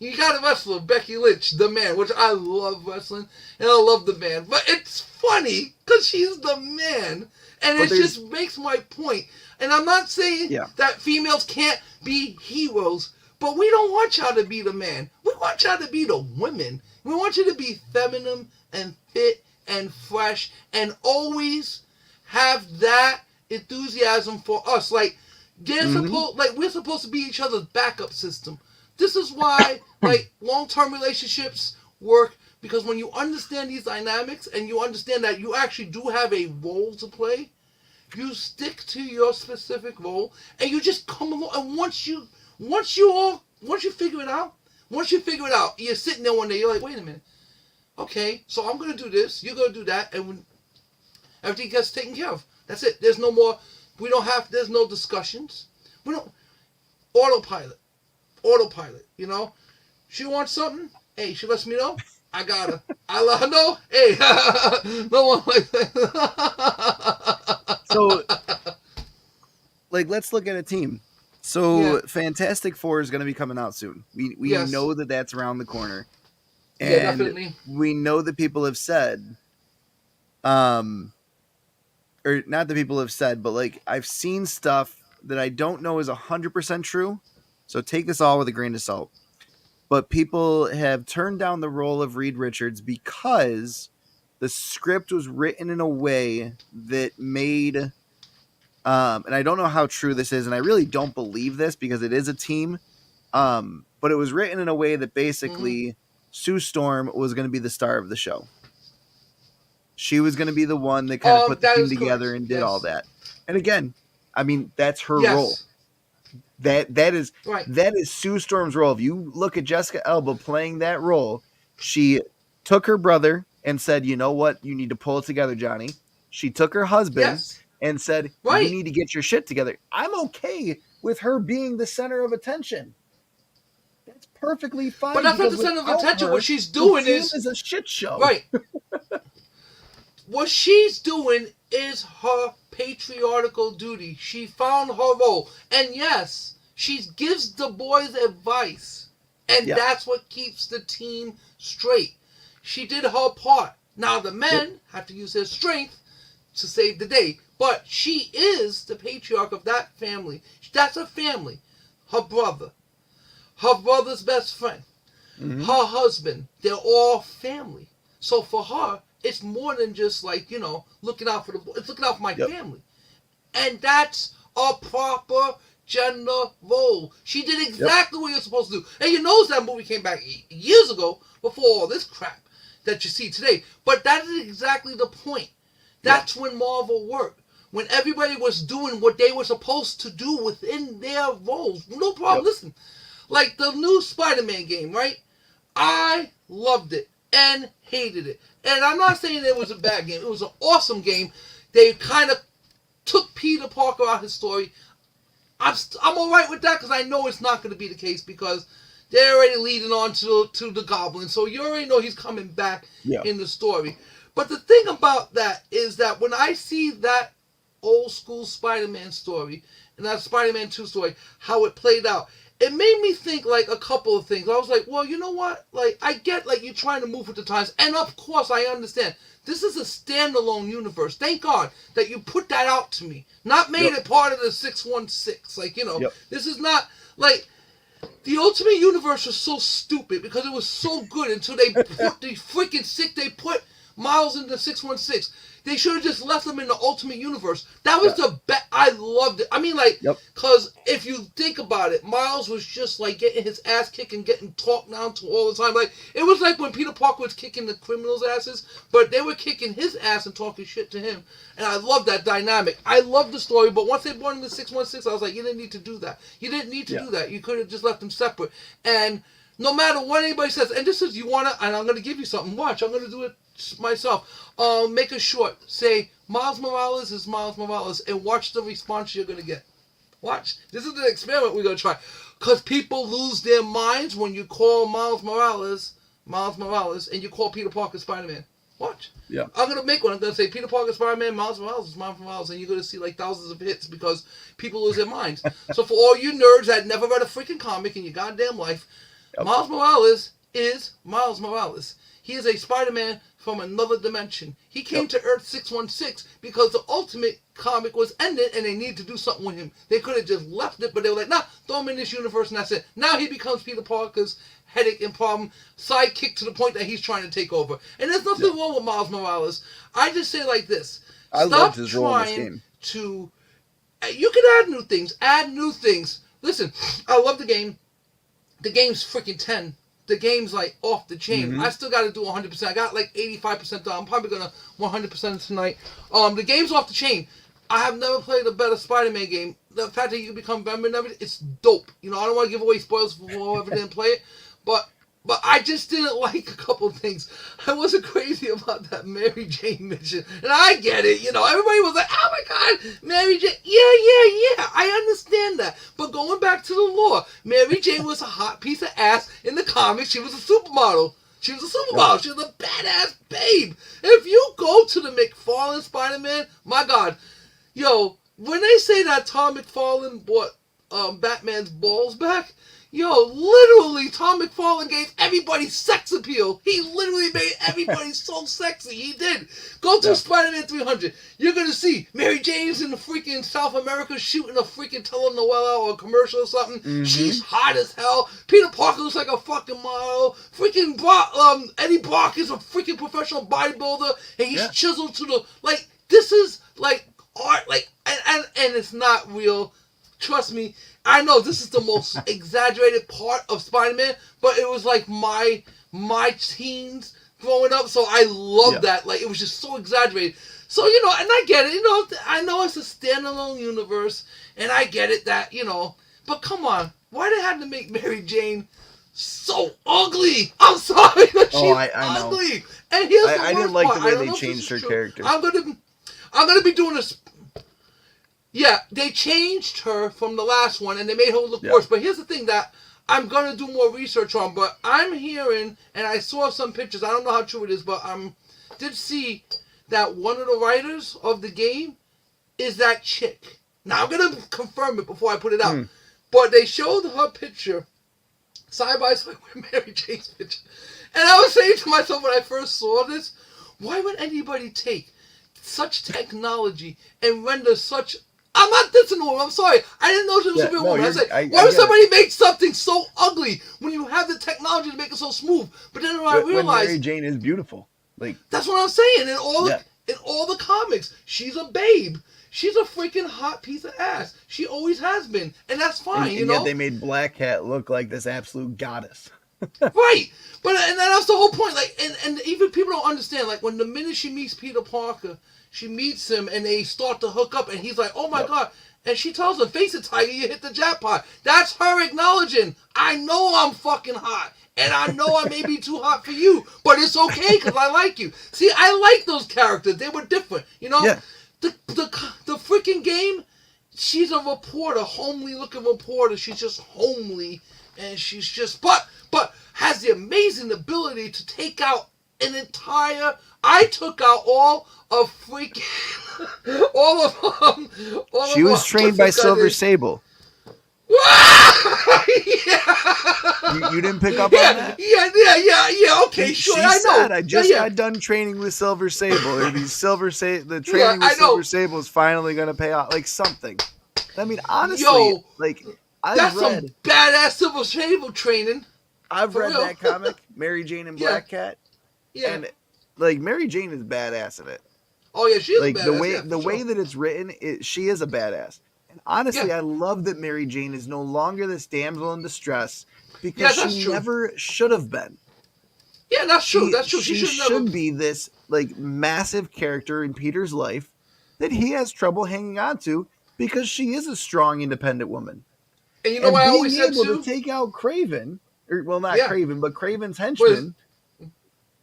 Yeah. You got a wrestler, Becky Lynch, the man, which I love wrestling, and I love the man. But it's funny, because she's the man. And it just makes my point. And I'm not saying that females can't be heroes, but we don't want y'all to be the man. We want y'all to be the women. We want you to be feminine and fit and fresh and always have that enthusiasm for us. Like we're supposed to be each other's backup system. This is why like long-term relationships work, because when you understand these dynamics and you understand that you actually do have a role to play, you stick to your specific role and you just come along. And once you figure it out, you're sitting there one day, you're like, wait a minute, okay, so I'm gonna do this, you're gonna do that, and when everything gets taken care of, that's it. There's no more. There's no discussions. We don't. Autopilot. She wants something. Hey, she lets me know. I gotta. I love no. Hey, no one like that. So, like, let's look at a team. Yeah. So, Fantastic Four is going to be coming out soon. We Yes. know that that's around the corner, Yeah. and Definitely. we know that people have said, um, or not that people have said, but like I've seen stuff that I don't know is 100% true. So take this all with a grain of salt. But people have turned down the role of Reed Richards because the script was written in a way that made and I don't know how true this is, and I really don't believe this because it is a team. But it was written in a way that Mm-hmm. basically Sue Storm was going to be the star of the show. She was going to be the one that kind of put the That team is correct. together and did all Yes. that. And again, I mean, that's her role. Yes. That is Right. Sue Storm's role. If you look at Jessica Alba playing that role, she took her brother and said, "You know what? You need to pull it together, Johnny." She took her husband Yes. and said, "You Right. need to get your shit together." I'm okay with her being the center of attention. That's perfectly But fine that's not because the center of without attention. What her, she's the doing team is is a shit show. right. What she's doing is her patriarchal duty. She found her role. And yes, she gives the boys advice. And Yeah. that's what keeps the team straight. She did her part. Now the Yep. men have to use their strength to save the day. But she is the patriarch of that family. That's her family. Her brother. Her brother's best friend. Mm-hmm. Her husband. They're all family. So for her, it's more than just like, looking out for it's looking out for my Yep. family. And that's a proper gender role. She did Yep. exactly what you're supposed to do. And you know that movie came back years ago before all this crap that you see today. But that is exactly the point. That's when Marvel worked. When everybody was doing what they were supposed to do within their roles. No problem. Yep. Listen, like the new Spider-Man game, right? I loved it and hated it. And I'm not saying it was a bad game. It was an awesome game. They kind of took Peter Parker out of his story. I'm all right with that because I know it's not going to be the case because they're already leading on to the Goblin. So you already know he's coming back Yeah. in the story. But the thing about that is that when I see that old school Spider-Man story and that Spider-Man 2 story, how it played out, it made me think like a couple of things. I was like, well, you know what? Like, I get like you're trying to move with the times, and of course I understand. This is a standalone universe. Thank God that you put that out to me. Not made Yep. it part of the 616. Like, Yep. this is not like the Ultimate Universe was so stupid because it was so good until they put the freaking they put Miles into 616. They should have just left them in the Ultimate Universe. That was Yeah. the best. I loved it. I mean, like, Yep. because if you think about it, Miles was just like getting his ass kicked and getting talked down to all the time. Like, it was like when Peter Parker was kicking the criminals' asses, but they were kicking his ass and talking shit to him. And I love that dynamic. I love the story, but once they brought him to 616, I was like, you didn't need to do that. You didn't need to do that. You could have just left them separate. And no matter what anybody says, and this is, you want to, and I'm going to give you something. Watch, I'm going to do it myself. Make it short. Say, Miles Morales is Miles Morales, and watch the response you're going to get. Watch. This is the experiment we're going to try. Because people lose their minds when you call Miles Morales, and you call Peter Parker Spider-Man. Watch. Yeah. I'm going to make one. I'm going to say Peter Parker Spider-Man, Miles Morales is Miles Morales, and you're going to see like thousands of hits because people lose their minds. So for all you nerds that never read a freaking comic in your goddamn life, Miles Morales is Miles Morales. He is a Spider-Man from another dimension. He came to Earth 616 because the Ultimate comic was ended and they needed to do something with him. They could have just left it, but they were like, nah, throw him in this universe and that's it. Now he becomes Peter Parker's headache and problem sidekick to the point that he's trying to take over. And there's nothing wrong with Miles Morales. I just say like this. I Stop loved his role in this trying game. to... You can add new things. Add new things. Listen, I love the game. The game's freaking 10. The game's like off the chain. Mm-hmm. I still got to do 100%. I got like 85% done. I'm probably gonna 100% tonight. The game's off the chain. I have never played a better Spider-Man game. The fact that you can become member and everything, it's dope. I don't want to give away spoilers for whoever didn't play it, but I just didn't like a couple of things. I wasn't crazy about that Mary Jane mission. And I get it, everybody was like, oh my God, Mary Jane. Yeah, I understand that. But going back to the lore, Mary Jane was a hot piece of ass in the comics. She was a supermodel. She was a supermodel. She was a badass babe. If you go to the McFarlane Spider-Man, my God, yo, when they say that Tom McFarlane bought Batman's balls back, yo, literally, Tom McFarlane gave everybody sex appeal. He literally made everybody so sexy. He did. Go to Spider-Man 300. You're going to see Mary Jane's in the freaking South America shooting a freaking telenovela or a commercial or something. Mm-hmm. She's hot as hell. Peter Parker looks like a fucking model. Freaking Eddie Brock is a freaking professional bodybuilder. And he's chiseled to the... Like, this is, like, art. Like, and it's not real. Trust me, I know this is the most exaggerated part of Spider-Man, but it was like my teens growing up, so I loved that. Like, it was just so exaggerated. So, you know, and I get it, you know, I know it's a standalone universe, and I get it that, you know, but come on, why they have to make Mary Jane so ugly? I'm sorry, but she's ugly. Know. And here's the worst I didn't like part. the way they changed her character. I'm gonna be doing this. Yeah, they changed her from the last one, and they made her look worse. But here's the thing that I'm going to do more research on. But I'm hearing, and I saw some pictures. I don't know how true it is, but I did see that one of the writers of the game is that chick. Now, I'm going to confirm it before I put it out. But they showed her picture side by side with Mary Jane's picture. And I was saying to myself when I first saw this, why would anybody take such technology and render such... I'm not dissing the woman. I'm sorry. I didn't know she was a real woman. I was like, why would somebody make something so ugly when you have the technology to make it so smooth? But then I realized... When Mary Jane is beautiful. Like, that's what I'm saying. In all the comics, she's a babe. She's a freaking hot piece of ass. She always has been. And that's fine, and yet they made Black Cat look like this absolute goddess. Right. But and that's the whole point. Like, and even people don't understand. Like, when the minute she meets Peter Parker... She meets him and they start to hook up and he's like, oh my God. And she tells him, face it, Tiger, you hit the jackpot. That's her acknowledging, I know I'm fucking hot. And I know I may be too hot for you. But it's okay because I like you. See, I like those characters. They were different. You know? Yeah. The freaking game, she's a reporter, homely looking reporter. She's just homely. And she's just, but has the amazing ability to take out an entire... I took out all of freaking... all of she was trained by Silver Sable. you didn't pick up on that? Yeah. Okay, sure. I know. I just got done training with Silver Sable. Or the training with Silver Sable is finally going to pay off. Like, something. I mean, honestly, that's some badass Silver Sable training. I've read that comic, Mary Jane and Black Cat. Yeah. And... Like, Mary Jane is badass in it. Oh, yeah, she is like, a badass. The way that it's written, she is a badass. And honestly, I love that Mary Jane is no longer this damsel in distress because she never should have been. Yeah, that's true. She should be this, like, massive character in Peter's life that he has trouble hanging on to because she is a strong, independent woman. And you know what I always said, being able to take out Kraven, or, well, not Kraven, but Kraven's henchman...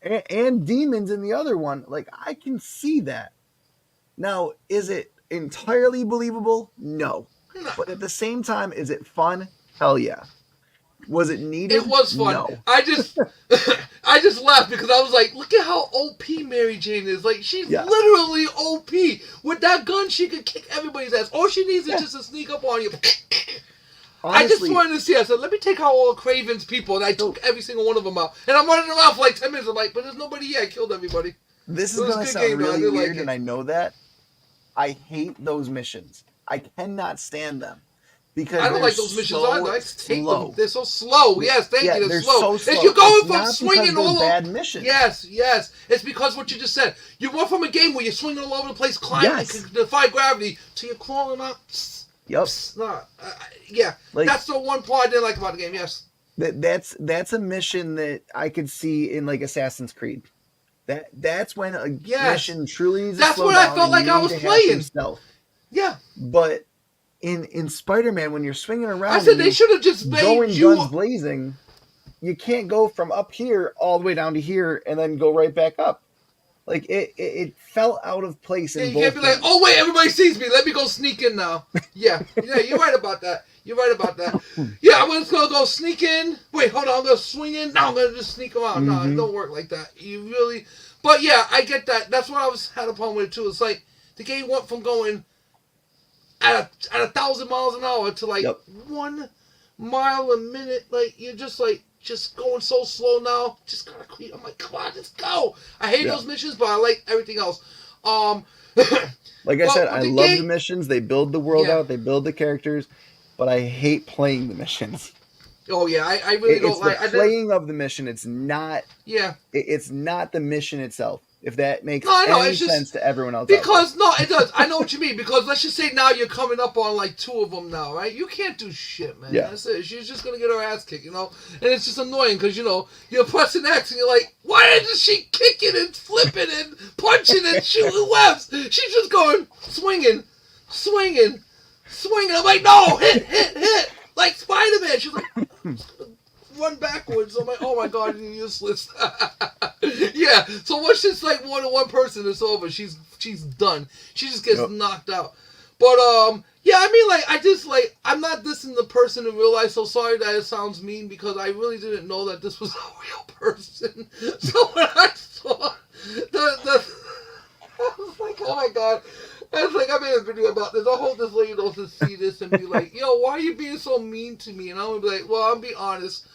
And demons in the other one, like, I can see that. Now, is it entirely believable? No. But at the same time, is it fun? Hell yeah. Was it needed? It was fun. No. I just laughed because I was like, look at how OP Mary Jane is. Like, she's literally OP. With that gun, she could kick everybody's ass. All she needs is just to sneak up on you. Honestly, I just wanted to see. I said, let me take out all Craven's people, and I took every single one of them out. And I'm running around for like 10 minutes. I'm like, but there's nobody here. I killed everybody. This is going to sound really weird, and I know that. I hate those missions. I cannot stand them. Because I don't like those missions either. I hate them. They're so slow. Yes, thank you. They're slow. So you're going from swinging all over. Bad missions. Yes. It's because what you just said. You went from a game where you're swinging all over the place, climbing, defy gravity, to you're crawling up. Yep. Like, that's the one part I didn't like about the game. Yes. That's a mission that I could see in like Assassin's Creed. That's when a mission truly needs to slow down. That's what I felt like I was playing. Yeah. But in Spider-Man, when you're swinging around, I said they should have just made going guns blazing. You can't go from up here all the way down to here and then go right back up. Like it felt out of place Yeah, in you can't both be like, games. oh wait, everybody sees me. Let me go sneak in now. Yeah, yeah, you're right about that. You're right about that. Yeah, I'm just gonna go sneak in. Wait, hold on, I'm gonna swing in. Now I'm gonna just sneak around. No, it Mm-hmm. don't work like that. You really, but yeah, I get that. That's what I was had a problem with it too. It's like the game went from going at 1,000 miles an hour to like Yep. 1 mile a minute. Like you're just going so slow now. Just gotta clean. I'm like, come on, just go. I hate Yeah. those missions, but I like everything else. Um, Like I said, but I with the love the game, missions. They build the world yeah. out. They build the characters, but I hate playing the missions. Oh yeah, I really don't It's the like. I didn't. playing of the mission. It's not. Yeah. It's not the mission itself. If that No, makes I know. any It's just sense to everyone else out there. because no, it does. I know what you mean. Because let's just say now you're coming up on like 2 of them now, right? You can't do shit, man. Yeah. That's it. She's just gonna get her ass kicked, And it's just annoying because you're pressing X and you're like, why isn't she kicking and flipping and punching and shooting webs? She's just going swinging, swinging, swinging. I'm like, no, hit, like Spider-Man. She's like. Run backwards. I'm like, oh my god, you're useless. Yeah. So once it's like more than one person, it's over. She's done. She just gets knocked out. But yeah. I mean, like, I'm not dissing the person in real life. So sorry that it sounds mean because I really didn't know that this was a real person. So when I saw I was like, oh my god. I was like, I made a video about this. I hope this lady doesn't see this and be like, yo, why are you being so mean to me? And I'm going to be like, well, I'll be honest.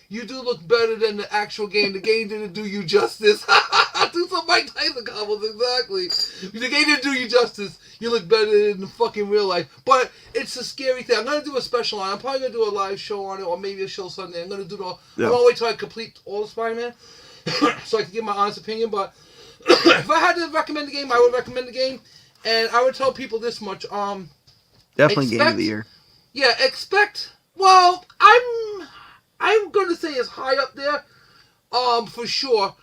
You do look better than the actual game. The game didn't do you justice. Do some Mike Tyson combos, exactly. The game didn't do you justice. You look better in the fucking real life. But it's a scary thing. I'm going to do a special on it. I'm probably going to do a live show on it or maybe a show Sunday. I'm going to do I'm going to wait till I complete all the Spider-Man so I can give my honest opinion. But if I had to recommend the game, I would recommend the game. And I would tell people this much. Definitely game of the year. Yeah, well, I'm gonna say it's high up there. For sure.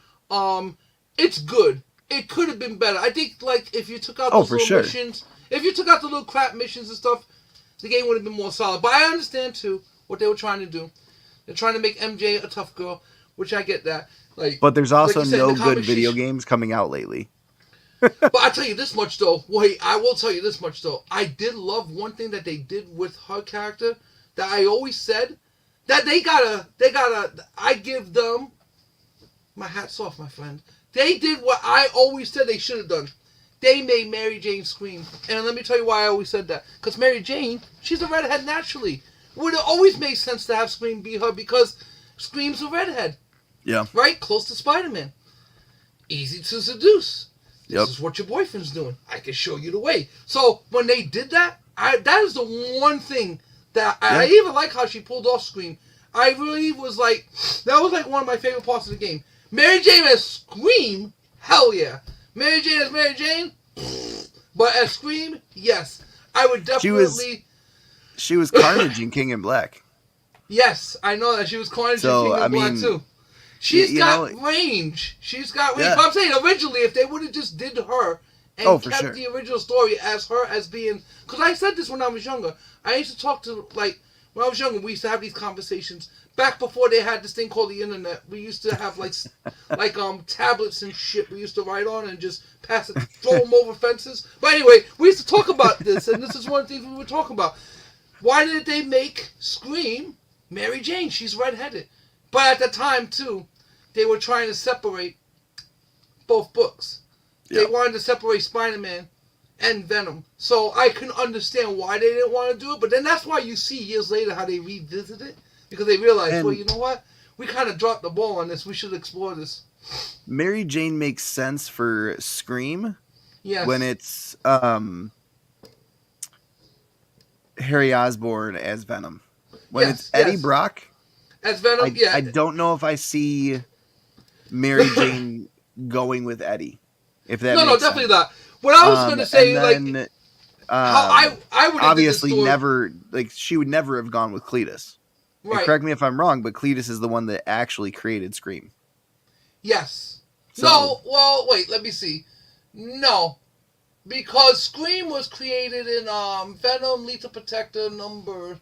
It's good. It could have been better. I think like if you took out those little missions, if you took out the little crap missions and stuff, the game would have been more solid. But I understand too what they were trying to do. They're trying to make MJ a tough girl, which I get that. But there's also like said, no good video games coming out lately. But I tell you this much though. Wait, I will tell you this much though. I did love one thing that they did with her character that I always said that they gotta. I give them my hats off, my friend. They did what I always said they should have done. They made Mary Jane scream, and let me tell you why I always said that. Because Mary Jane, she's a redhead naturally. Would have always made sense to have Scream be her because Scream's a redhead. Yeah. Right, close to Spider-Man. Easy to seduce. Yep. This is what your boyfriend's doing. I can show you the way. So when they did that, that is the one thing that I even like how she pulled off Scream. I really was like, that was like one of my favorite parts of the game. Mary Jane as Scream, hell yeah. Mary Jane as Mary Jane, but as Scream, yes. I would definitely. She was Carnage in King in Black. Yes, I know that she was Carnage in King in Black too. She's got range. She's got range. Yeah. But I'm saying originally, if they would have just did her and kept the original story as her as being, because I said this when I was younger. I used to talk to when I was younger. We used to have these conversations back before they had this thing called the internet. We used to have like tablets and shit. We used to write on and just pass it, throw them over fences. But anyway, we used to talk about this, and this is one of the things we were talking about. Why did they make Scream Mary Jane? She's redheaded. But at the time, too, they were trying to separate both books. Yep. They wanted to separate Spider-Man and Venom. So I can understand why they didn't want to do it. But then that's why you see years later how they revisit it. Because they realized, well, you know what? We kind of dropped the ball on this. We should explore this. Mary Jane makes sense for Scream. Yes. When it's Harry Osborn as Venom. When it's Eddie Brock as Venom, I don't know if I see Mary Jane going with Eddie. If that makes definitely sense. not. What I was going to say, then, how I would obviously never she would never have gone with Cletus. Right. And correct me if I'm wrong, but Cletus is the one that actually created Scream. Yes. So, no. Well, wait. Let me see. No. Because Scream was created in Venom, Lethal Protector number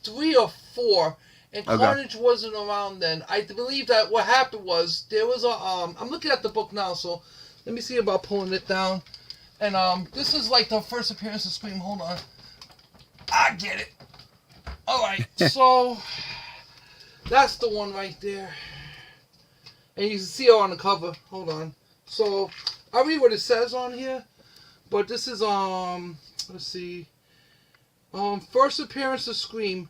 3 or 4, and Carnage wasn't around then. I believe that what happened was there was a I'm looking at the book now, so Let me see about pulling it down. And this is like the first appearance of Scream. Hold on. I get it. Alright, so that's the one right there. And you can see her on the cover. Hold on. So I'll read what it says on here. But this is let's see. First appearance of Scream.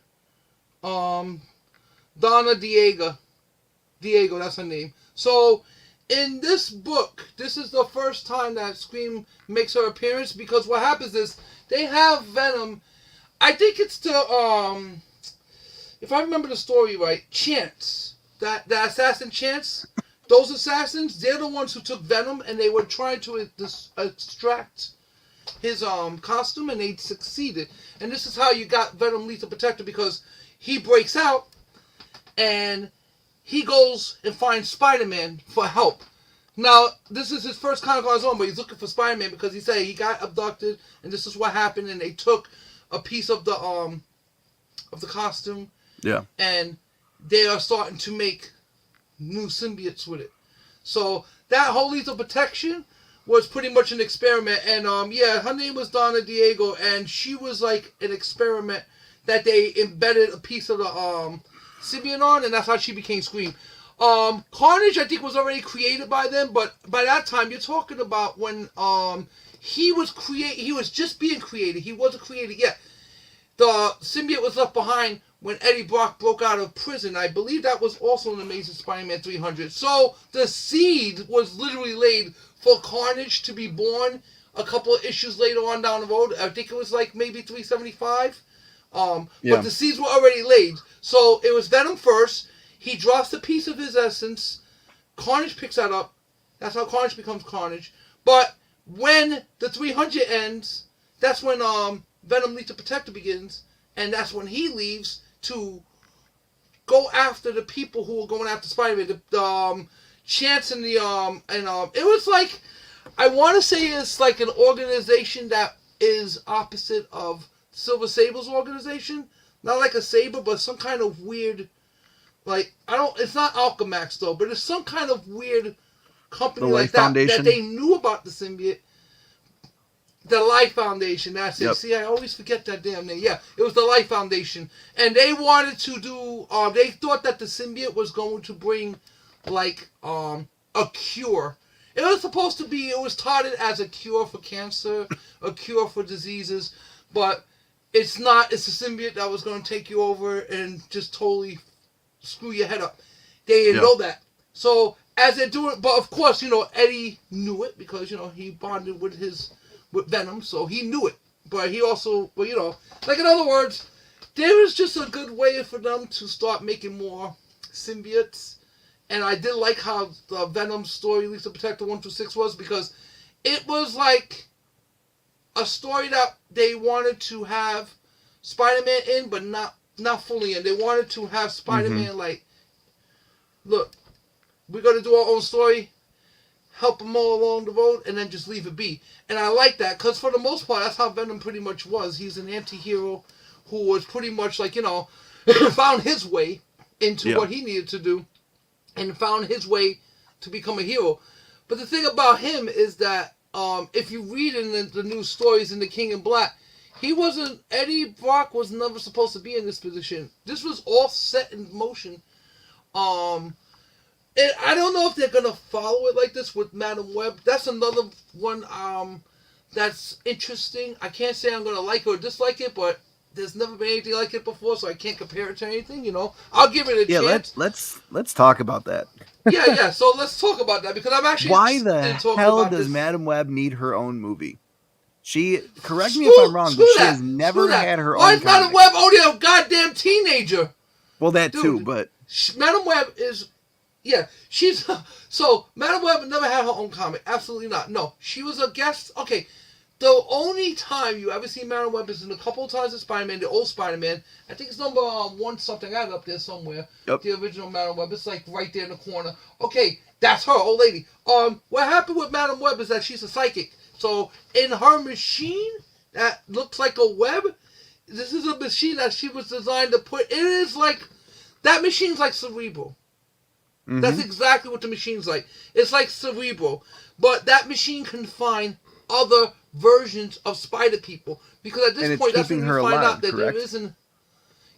Donna Diego. Diego, that's her name. So in this book, this is the first time that Scream makes her appearance, because what happens is they have Venom. I think it's the if I remember the story right, Chance, that the assassin Chance. Those assassins, they're the ones who took Venom, and they were trying to extract his costume, and they succeeded. And this is how you got Venom Lethal Protector, because he breaks out and he goes and finds Spider-Man for help. Now, this is his first comic on his own, but he's looking for Spider-Man because he said he got abducted, and this is what happened, and they took a piece of the costume. Yeah. And they are starting to make new symbiotes with it. So that whole Lethal Protection was pretty much an experiment. And yeah, her name was Donna Diego, and she was like an experiment that they embedded a piece of the symbiote on, and that's how she became Scream. Carnage, I think, was already created by them, but by that time, you're talking about when he was just being created. He wasn't created yet. The symbiote was left behind when Eddie Brock broke out of prison. I believe that was also in Amazing Spider-Man 300. So the seed was literally laid for Carnage to be born a couple of issues later on down the road. I think it was like maybe 375. But the seeds were already laid. So it was Venom first. He drops a piece of his essence. Carnage picks that up. That's how Carnage becomes Carnage. But when the 300 ends, that's when Venom Lethal Protector begins. And that's when he leaves to go after the people who were going after Spider-Man. The Chance and the it was like, I want to say it's like an organization that is opposite of Silver Sable's organization. Not like a saber, but some kind of weird, like, it's not Alchemax though, but it's some kind of weird company like that that they knew about the symbiote. The Life Foundation, that's it. Yep. See, I always forget that damn name. Yeah, it was the Life Foundation. And they wanted to do, they thought that the symbiote was going to bring, like, a cure. It was supposed to be, it was touted as a cure for cancer, a cure for diseases, but it's not. It's a symbiote that was going to take you over and just totally screw your head up. They didn't know that. So, as they do it, but of course, Eddie knew it because, he bonded with Venom, so he knew it. But he also, like in other words, there was just a good way for them to start making more symbiotes. And I did like how the Venom story, Lethal Protector 1 through 6 was, because it was like a story that they wanted to have Spider-Man in, but not fully in. They wanted to have Spider-Man like, look, we're going to do our own story, help them all along the road, and then just leave it be. And I like that, because for the most part, that's how Venom pretty much was. He's an anti-hero who was pretty much like, found his way into what he needed to do, and found his way to become a hero. But the thing about him is that, if you read in the new stories in The King in Black, Eddie Brock was never supposed to be in this position. This was all set in motion. And I don't know if they're going to follow it like this with Madam Web. That's another one that's interesting. I can't say I'm going to like or dislike it, but there's never been anything like it before, so I can't compare it to anything, I'll give it a chance. Yeah, let's talk about that. yeah, so let's talk about that, because I'm actually... Why the hell does Madam Web need her own movie? Correct me if I'm wrong, but she has never had her own comic. Why is Madam Web only a goddamn teenager? Well, that too, but... Madam Web is... Yeah, she's... So, Madam Web never had her own comic. Absolutely not. No, she was a guest... Okay, the only time you ever see Madam Web is in a couple of times in Spider-Man, the old Spider-Man. I think it's number 1 something. I have it up there somewhere. Yep. The original Madam Web. It's like right there in the corner. Okay, that's her, old lady. What happened with Madam Web is that she's a psychic. So, in her machine that looks like a web, this is a machine that she was designed to put... It is like... That machine's like Cerebral. That's Mm-hmm. exactly what the machine's like. It's like Cerebral, but that machine can find other versions of Spider People because at this And it's point, that's keeping when we her find alive, out that there correct? isn't.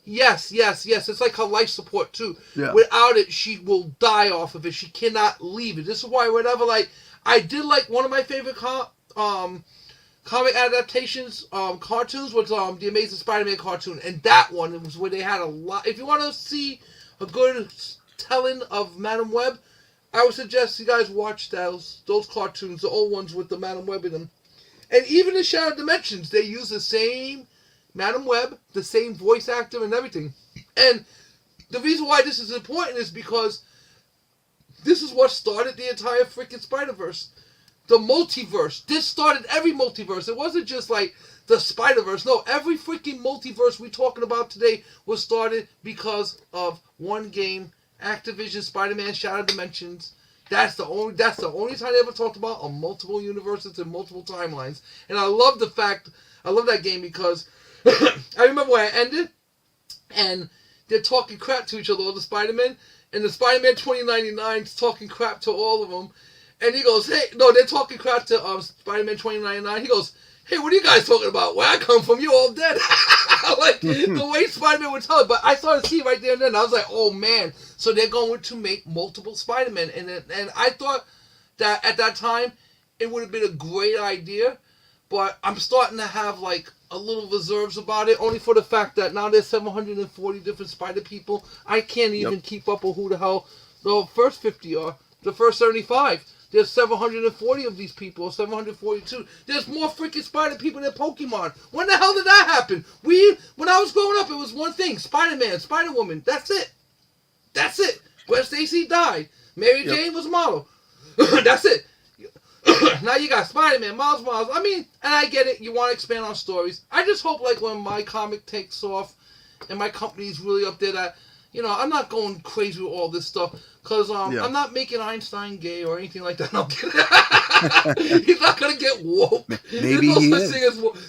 Yes, yes, yes. It's like her life support too. Yeah. Without it, she will die off of it. She cannot leave it. This is why whenever I did like one of my favorite comic adaptations cartoons was the Amazing Spider-Man cartoon, and that one it was where they had a lot. If you want to see a good telling of Madam Web, I would suggest you guys watch those cartoons, the old ones with the Madam Web in them. And even in Shadow Dimensions, they use the same Madam Web, the same voice actor, and everything. And the reason why this is important is because this is what started the entire freaking Spider-Verse. The multiverse. This started every multiverse. It wasn't just like the Spider-Verse. No, every freaking multiverse we're talking about today was started because of one game, Activision Spider-Man Shadow Dimensions. That's the only time they ever talked about on multiple universes and multiple timelines. And I love that game because I remember when I ended and they're talking crap to each other, all the Spider-Men, and the Spider-Man 2099 is talking crap to all of them. And he goes, hey, no, they're talking crap to Spider-Man 2099. He goes, hey, what are you guys talking about? Where I come from, you all dead. Like, the way Spider-Man would tell it. But I started to see right there and then. I was like, oh, man. So they're going to make multiple Spider-Men. And I thought that at that time, it would have been a great idea. But I'm starting to have, like, a little reserves about it, only for the fact that now there's 740 different Spider people. I can't even keep up with who the hell the first 50 are. The first 75. There's 740 of these people, 742. There's more freaking Spider people than Pokemon. When the hell did that happen? When I was growing up, it was one thing: Spider-Man, Spider-Woman. That's it. That's it. Gwen Stacy died. Mary Jane was a model. That's it. Now you got Spider-Man, Miles Morales. I mean, and I get it. You want to expand on stories. I just hope, like, when my comic takes off and my company's really up there, that, you know, I'm not going crazy with all this stuff. Because I'm not making Einstein gay or anything like that. No, I'm kidding. He's not going to get woke. Maybe he is.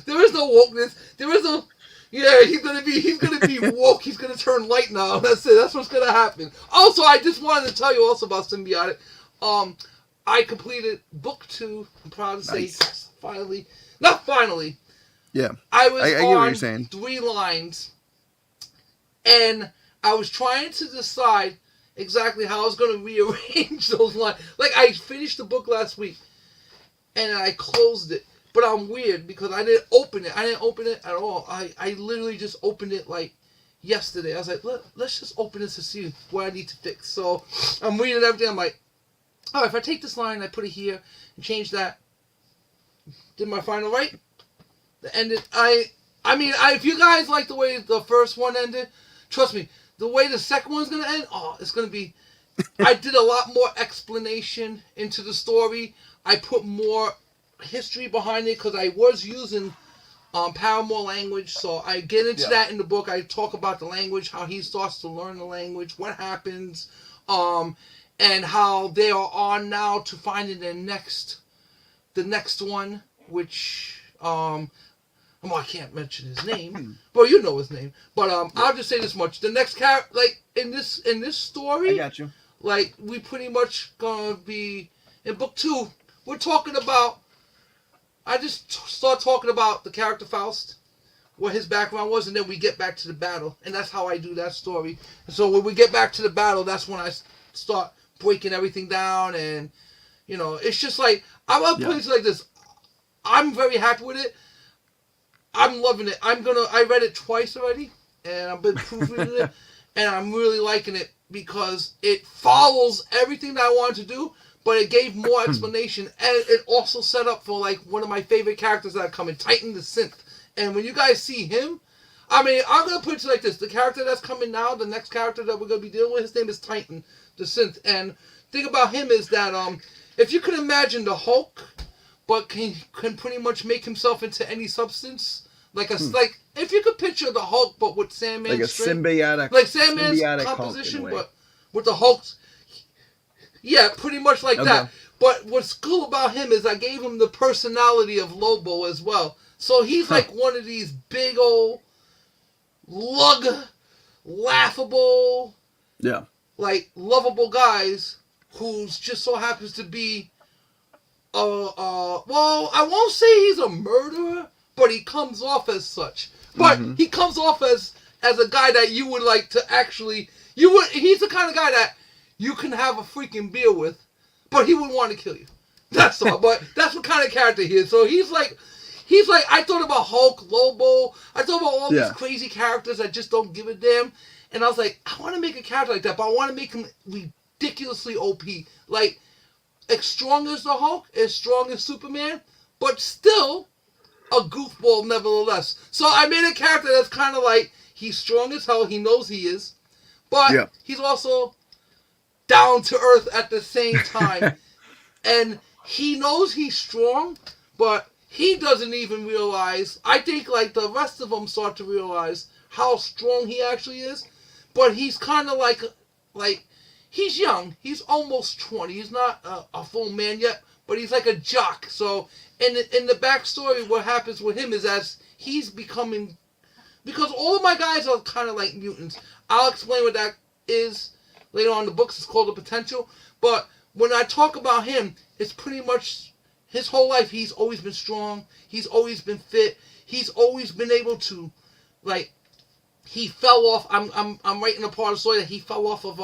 There is no wokeness. There is no... Yeah, he's gonna be woke. He's gonna turn light now. That's it. That's what's gonna happen. Also, I just wanted to tell you also about Symbiotic. I completed book 2. I'm proud to say, finally. Not finally. Yeah. I was get what on you're saying. 3 lines, and I was trying to decide exactly how I was going to rearrange those lines. Like, I finished the book last week, and I closed it. But I'm weird because I didn't open it. I didn't open it at all. I literally just opened it, like, yesterday. I was like, let's just open this to see what I need to fix. So I'm reading everything. I'm like, oh, if I take this line, I put it here and change that. Did my final right? The ended. If you guys like the way the first one ended, trust me, the way the second one's gonna end, it's gonna be. I did a lot more explanation into the story. I put more history behind it because I was using Paramore language, so I get into that in the book. I talk about the language, how he starts to learn the language, what happens, and how they are on now to finding the next one, which I can't mention his name. Well, you know his name, but I'll just say this much: the next character, like in this story, I got you. Like, we pretty much gonna be in book 2. We're talking about. I just start talking about the character Faust, what his background was, and then we get back to the battle, and that's how I do that story. And so when we get back to the battle, that's when I start breaking everything down, and it's just like I'll put it like this. I'm very happy with it. I'm loving it. I read it twice already, and I've been proofreading it, and I'm really liking it because it follows everything that I wanted to do, but it gave more explanation, and it also set up for, like, one of my favorite characters that are coming, Titan the Synth. And when you guys see him, I'm going to put it like this. The character that's coming now, the next character that we're going to be dealing with, his name is Titan the Synth. And the thing about him is that if you can imagine the Hulk, but can pretty much make himself into any substance, like if you could picture the Hulk, but with Sandman's like a symbiotic, like Sandman's composition, but with the Hulk's, yeah, pretty much like that. But what's cool about him is I gave him the personality of Lobo as well. So he's like one of these big old, laughable, like lovable guys who's just so happens to be well, I won't say he's a murderer, but he comes off as such. But Mm-hmm. he comes off as a guy that you would like to actually you would he's the kind of guy that you can have a freaking beer with, but he wouldn't want to kill you. That's all. But that's what kind of character he is. So he's like I thought about Hulk, Lobo. I thought about all these crazy characters that just don't give a damn. And I was like, I want to make a character like that, but I want to make him ridiculously OP. Like, as strong as the Hulk, as strong as Superman, but still a goofball nevertheless. So I made a character that's kind of like, he's strong as hell, he knows he is, but he's also down to earth at the same time. And he knows he's strong, but he doesn't even realize, I think like the rest of them start to realize how strong he actually is, but he's kind of like, he's young. He's almost 20. He's not a full man yet, but he's like a jock. So in the backstory, what happens with him is as he's becoming, because all of my guys are kind of like mutants. I'll explain what that is later on in the books. It's called The Potential. But when I talk about him, it's pretty much his whole life. He's always been strong. He's always been fit. He's always been able to, like, he fell off. I'm writing a part of the story that he fell off of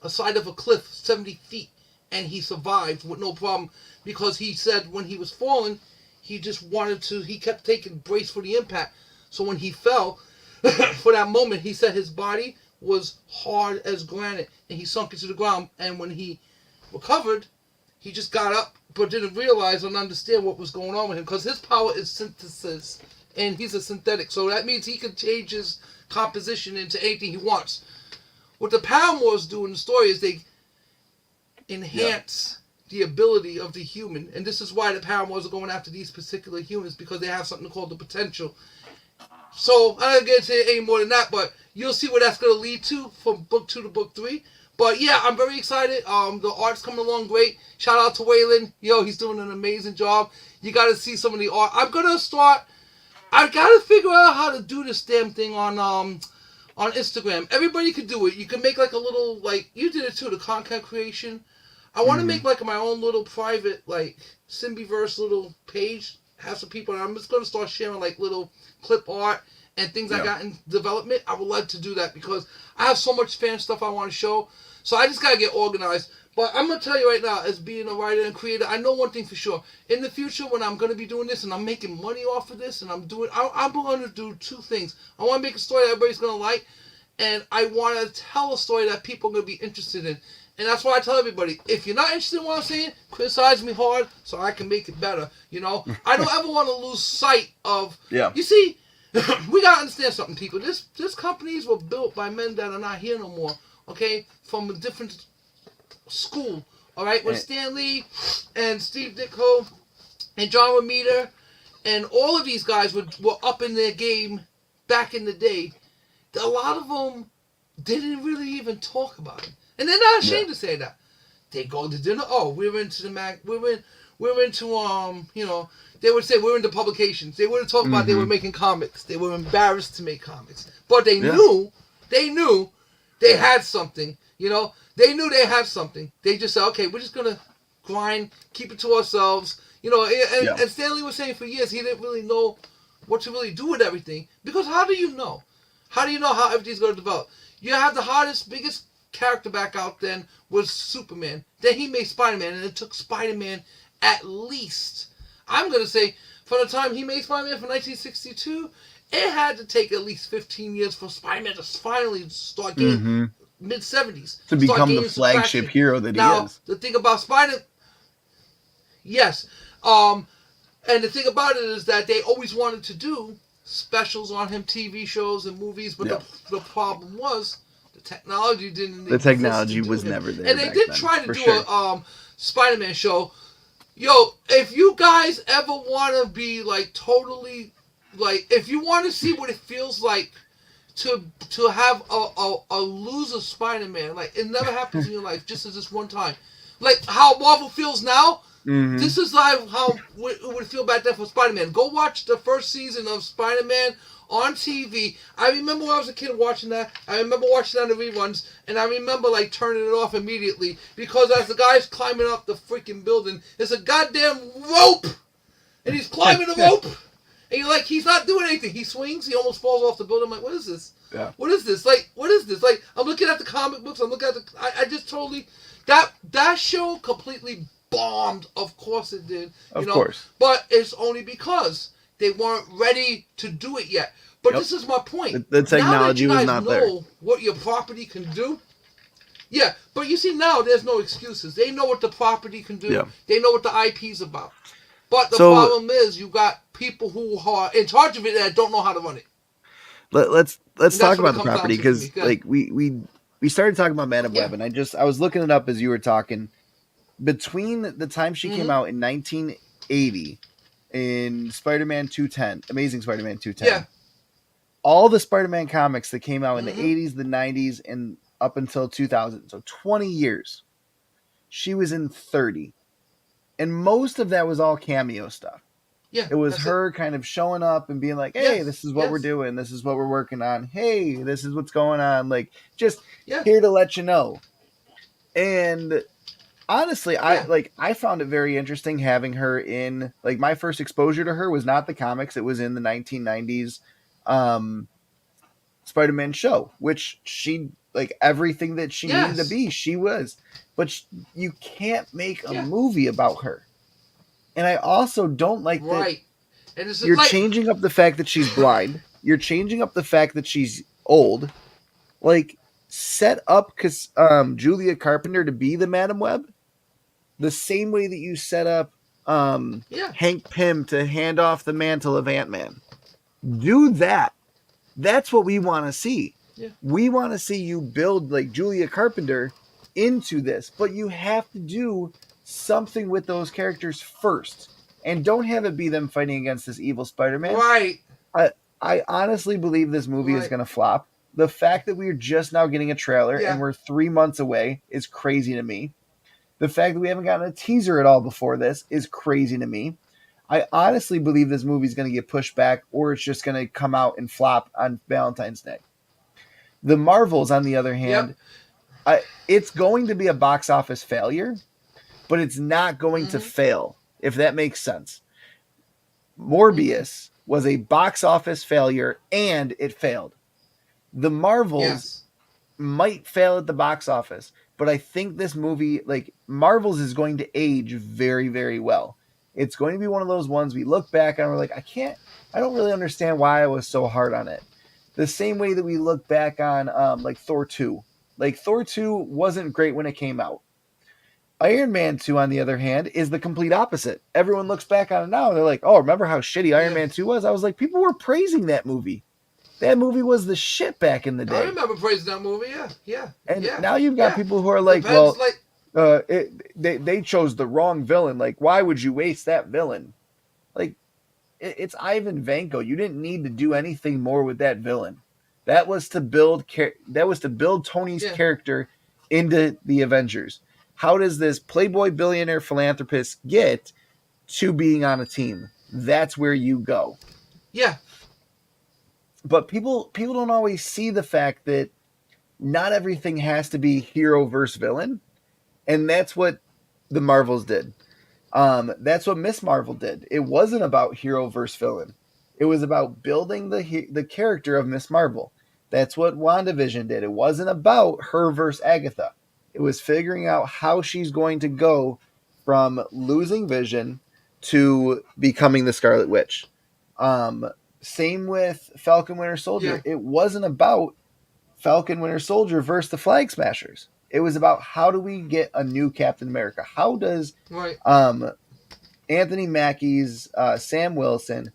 a side of a cliff 70 feet, and he survived with no problem because he said when he was falling, he just wanted to. He kept taking brace for the impact. So when he fell, for that moment, he said his body was hard as granite, and he sunk into the ground. And when he recovered, he just got up, but didn't realize and understand what was going on with him because his power is synthesis, and he's a synthetic. So that means he can change his composition into anything he wants. What the Paramours do in the story is they enhance the ability of the human, and this is why the Paramours are going after these particular humans, because they have something called the potential. So I don't get into it any more than that, but you'll see what that's going to lead to from book 2 to book 3. But yeah, I'm very excited. The art's coming along great. Shout out to Waylon. Yo, he's doing an amazing job. You got to see some of the art. I got to figure out how to do this damn thing on Instagram. Everybody could do it. You can make like a little, like, you did it too, the content creation. I want to make like my own little private, like, Symbiverse little page. Have some people, and I'm just going to start sharing like little clip art and things I got in development. I would love to do that because I have so much fan stuff I want to show. So I just got to get organized. But I'm going to tell you right now, as being a writer and creator, I know one thing for sure. In the future, when I'm going to be doing this and I'm making money off of this and I'm going to do two things. I want to make a story that everybody's going to like, and I want to tell a story that people are going to be interested in. And that's why I tell everybody, if you're not interested in what I'm saying, criticize me hard so I can make it better. You know, I don't ever want to lose sight of, you see, we got to understand something, people. This companies were built by men that are not here no more, okay, from a different school, all right? When Stan Lee and Steve Ditko and John Romita and all of these guys were up in their game back in the day, a lot of them didn't really even talk about it. And they're not ashamed to say that. They go to dinner. Oh, we're into the we're into you know, they would say we're into publications. They wouldn't talk about they were making comics. They were embarrassed to make comics. But they knew they had something, you know. They knew they had something. They just said, okay, we're just gonna grind, keep it to ourselves. You know, and Stanley was saying for years he didn't really know what to really do with everything. Because how do you know? How do you know how everything's gonna develop? You have the hardest, biggest character back out then was Superman. Then he made Spider-Man, and it took Spider-Man at least, I'm going to say, from the time he made Spider-Man from 1962, it had to take at least 15 years for Spider-Man to finally start getting mid-70s. To become the flagship hero that he is. Now, the thing about yes, and the thing about it is that they always wanted to do specials on him, TV shows and movies, but the problem was, the technology didn't. The technology was never there. And they did try to do a Spider-Man show. Yo, if you guys ever want to be like totally, like, if you want to see what it feels like to have a loser Spider-Man, like, it never happens in your life, just as this one time. Like how Marvel feels now, this is like how it would feel back then for Spider-Man. Go watch the first season of Spider-Man on TV. I remember when I was a kid watching that. I remember watching that in the reruns, and I remember like turning it off immediately because as the guy's climbing up the freaking building, there's a goddamn rope, and he's climbing the rope, and you're like, he's not doing anything. He swings, he almost falls off the building. I'm like, what is this? Yeah. What is this? Like, what is this? Like, I'm looking at the comic books. I'm looking at the. I just totally that show completely bombed. Of course it did. Of course. But it's only because they weren't ready to do it yet. But this is my point. The technology now that was you guys not know there. what your property can do. Yeah, but you see now there's no excuses. They know what the property can do. Yeah. They know what the IP's about. But the So- problem is you got people who are in charge of it that don't know how to run it. Let's That's talk what about it the comes down property to for me. because Go ahead. like we started talking about Madam Yeah. Web, and I was looking it up as you were talking. Between the time she came Mhm. out in 1980 in Spider-Man 210, Amazing Spider-Man 210, Yeah. all the Spider-Man comics that came out in Mhm. the 80s, the 90s, and up until 2000, so 20 years, she was in 30, and most of that was all cameo stuff. Yeah. It was that's her kind of showing up and being like, hey, Yes, this is what we're yes. doing. This is what we're working on. Hey, this is what's going on. Like, just Yeah. here to let you know. And honestly, Yeah. I found it very interesting having her in, like, my first exposure to her was not the comics. It was in the 1990s Spider-Man show, which she, like, everything that she needed to Yes. be, she was. But you can't make a Yeah. movie about her. And I also don't like that Right. And it's you're like changing up the fact that she's blind. You're changing up the fact that she's old. Like, set up Julia Carpenter to be the Madam Web the same way that you set up yeah. Hank Pym to hand off the mantle of Ant-Man. Do that. That's what we want to see. Yeah. We want to see you build like Julia Carpenter into this, but you have to do something with those characters first. And don't have it be them fighting against this evil Spider-Man. Right. I honestly believe this movie is Right. going to flop. The fact that we're just now getting a trailer Yeah. and we're 3 months away is crazy to me. The fact that we haven't gotten a teaser at all before this is crazy to me. I honestly believe this movie is going to get pushed back, or it's just going to come out and flop on Valentine's Day. The Marvels, on the other hand, it's going to be a box office failure, but it's not going to fail, if that makes sense. Morbius was a box office failure, and it failed. The Marvels Yes. might fail at the box office, but I think this movie, like, Marvels, is going to age very, very well. It's going to be one of those ones we look back and we're like, I don't really understand why I was so hard on it. The same way that we look back on like Thor 2. Like, Thor 2 wasn't great when it came out. Iron Man 2, on the other hand, is the complete opposite. Everyone looks back on it now and they're like, oh, remember how shitty Iron Man 2 was? I was like, people were praising that movie. That movie was the shit back in the I day. remember praising that movie. Yeah. Yeah. And yeah. now you've got yeah. people who are like, Depends, well, like, they chose the wrong villain. Like, why would you waste that villain? Like, it's Ivan Vanko. You didn't need to do anything more with that villain. That was to build Tony's Yeah. character into the Avengers. How does this playboy billionaire philanthropist get to being on a team? That's where you go. yeah. But people don't always see the fact that not everything has to be hero versus villain, and that's what the Marvels did. That's what Miss Marvel did. It wasn't about hero versus villain. It was about building the character of Miss Marvel. That's what WandaVision did. It wasn't about her versus Agatha. It was figuring out how she's going to go from losing Vision to becoming the Scarlet Witch. Same with Falcon Winter Soldier. Yeah. It wasn't about Falcon Winter Soldier versus the Flag Smashers. It was about how do we get a new Captain America? How does Right. Anthony Mackie's Sam Wilson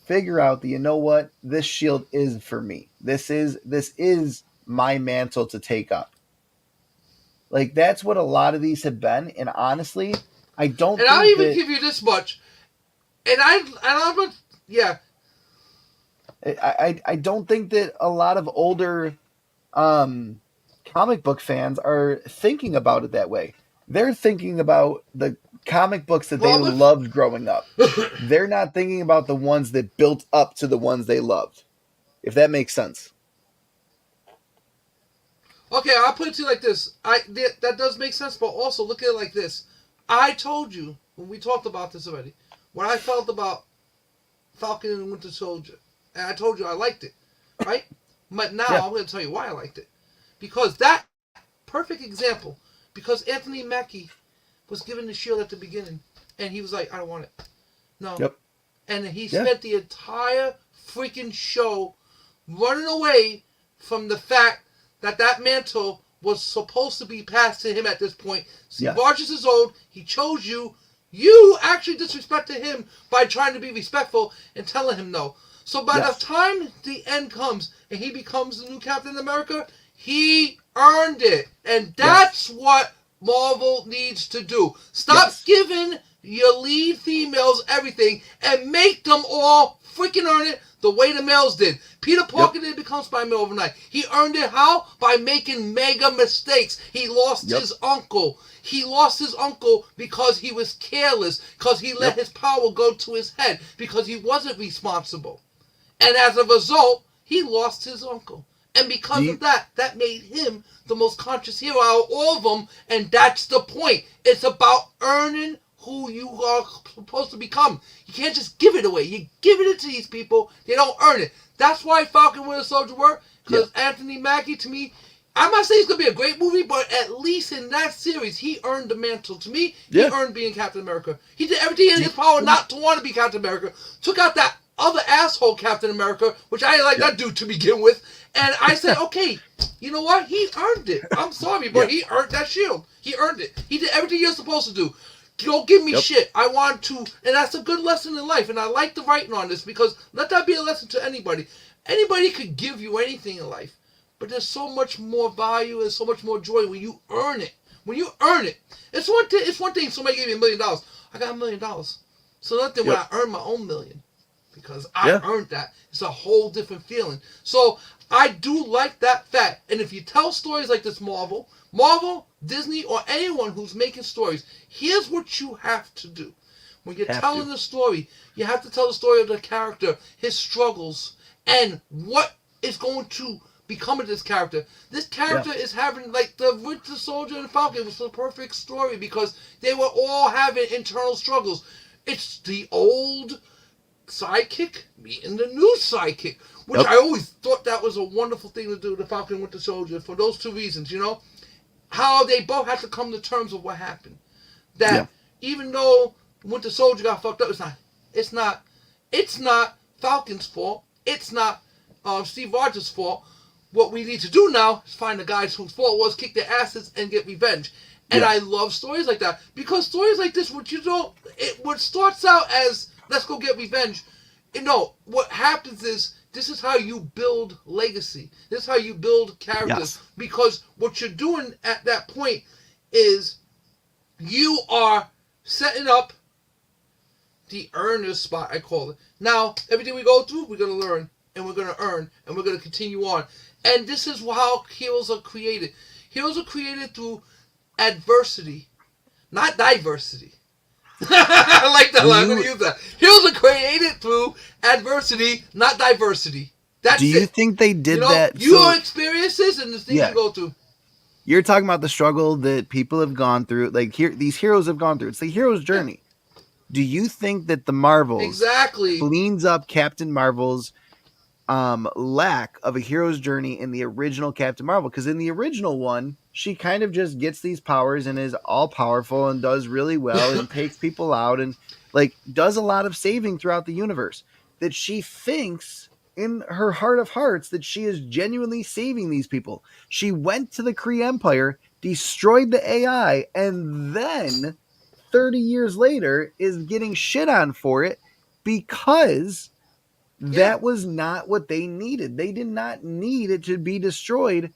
figure out that, you know what, this shield is for me. This is my mantle to take up. Like, that's what a lot of these have been, and honestly, I don't. And think I'll even that, give you this much. And I'm yeah. I don't think that a lot of older comic book fans are thinking about it that way. They're thinking about the comic books that they loved growing up. They're not thinking about the ones that built up to the ones they loved. if that makes sense. Okay, I'll put it to you like this. That does make sense, but also look at it like this. I told you when we talked about this already what I felt about Falcon and Winter Soldier, and I told you I liked it, right? But now Yeah. I'm going to tell you why I liked it, because that perfect example, because Anthony Mackie was given the shield at the beginning, and he was like, I don't want it. No. Yep. And he Yeah. spent the entire freaking show running away from the fact that that mantle was supposed to be passed to him at this point. See, Yes. Rogers is old. He chose you. You actually disrespected him by trying to be respectful and telling him no. So by Yes. the time the end comes and he becomes the new Captain America, he earned it. And that's what Marvel needs to do. Stop Yes. giving your lead females everything and make them all freaking earn it the way the males did. Peter Parker didn't become Spider-Man overnight. He earned it how? By making mega mistakes. He lost his uncle. He lost his uncle because he was careless, because he let his power go to his head, because he wasn't responsible. And as a result, he lost his uncle. And because of that, that made him the most conscious hero out of all of them. And that's the point. It's about earning who you are supposed to become. You can't just give it away. You give it to these people, they don't earn it. That's why Falcon Winter Soldier worked. Because Anthony Mackie, to me, I'm not saying it's going to be a great movie, but at least in that series, he earned the mantle. To me, he earned being Captain America. He did everything in his power not to want to be Captain America. Took out that other asshole Captain America, which I didn't like that dude to begin with. And I said, okay, you know what? He earned it. I'm sorry, but he earned that shield. He earned it. He did everything you're supposed to do. Don't give me shit. I want to, and that's a good lesson in life. And I like the writing on this, because let that be a lesson to anybody. Anybody could give you anything in life, but there's so much more value and so much more joy when you earn it. When you earn it, it's one thing. Somebody gave me $1 million. I got $1 million. So nothing when I earn my own million, because I earned that. It's a whole different feeling. So I do like that fact. And if you tell stories like this, Marvel, Disney, or anyone who's making stories, here's what you have to do. When you're telling the story, you have to tell the story of the character, his struggles, and what is going to become of this character. This character is having, like, the Winter Soldier and Falcon was the perfect story, because they were all having internal struggles. It's the old sidekick meeting the new sidekick, which I always thought that was a wonderful thing to do, the Falcon Winter Soldier, for those two reasons, you know? How they both had to come to terms with what happened. That even though Winter Soldier got fucked up, it's not Falcon's fault. It's not Steve Rogers' fault. What we need to do now is find the guys whose fault was, kick their asses, and get revenge. And I love stories like that, because stories like this, what starts out as let's go get revenge, what happens is, this is how you build legacy. This is how you build characters. Because what you're doing at that point is you are setting up the earner's spot, I call it. Now, everything we go through, we're going to learn, and we're going to earn, and we're going to continue on. And this is how heroes are created. Heroes are created through adversity, not diversity. I like that. I'm going to use that. Heroes are created through adversity, not diversity. That's it. Do you think they did that? Your experiences and the things you go through. You're talking about the struggle that people have gone through. Like, these heroes have gone through. It's the hero's journey. Do you think that the Marvels cleans up Captain Marvel's lack of a hero's journey in the original Captain Marvel? Because in the original one, she kind of just gets these powers and is all powerful and does really well and takes people out and, like, does a lot of saving throughout the universe. That she thinks in her heart of hearts that she is genuinely saving these people. She went to the Kree Empire, destroyed the AI, and then 30 years later is getting shit on for it, because that was not what they needed. They did not need it to be destroyed.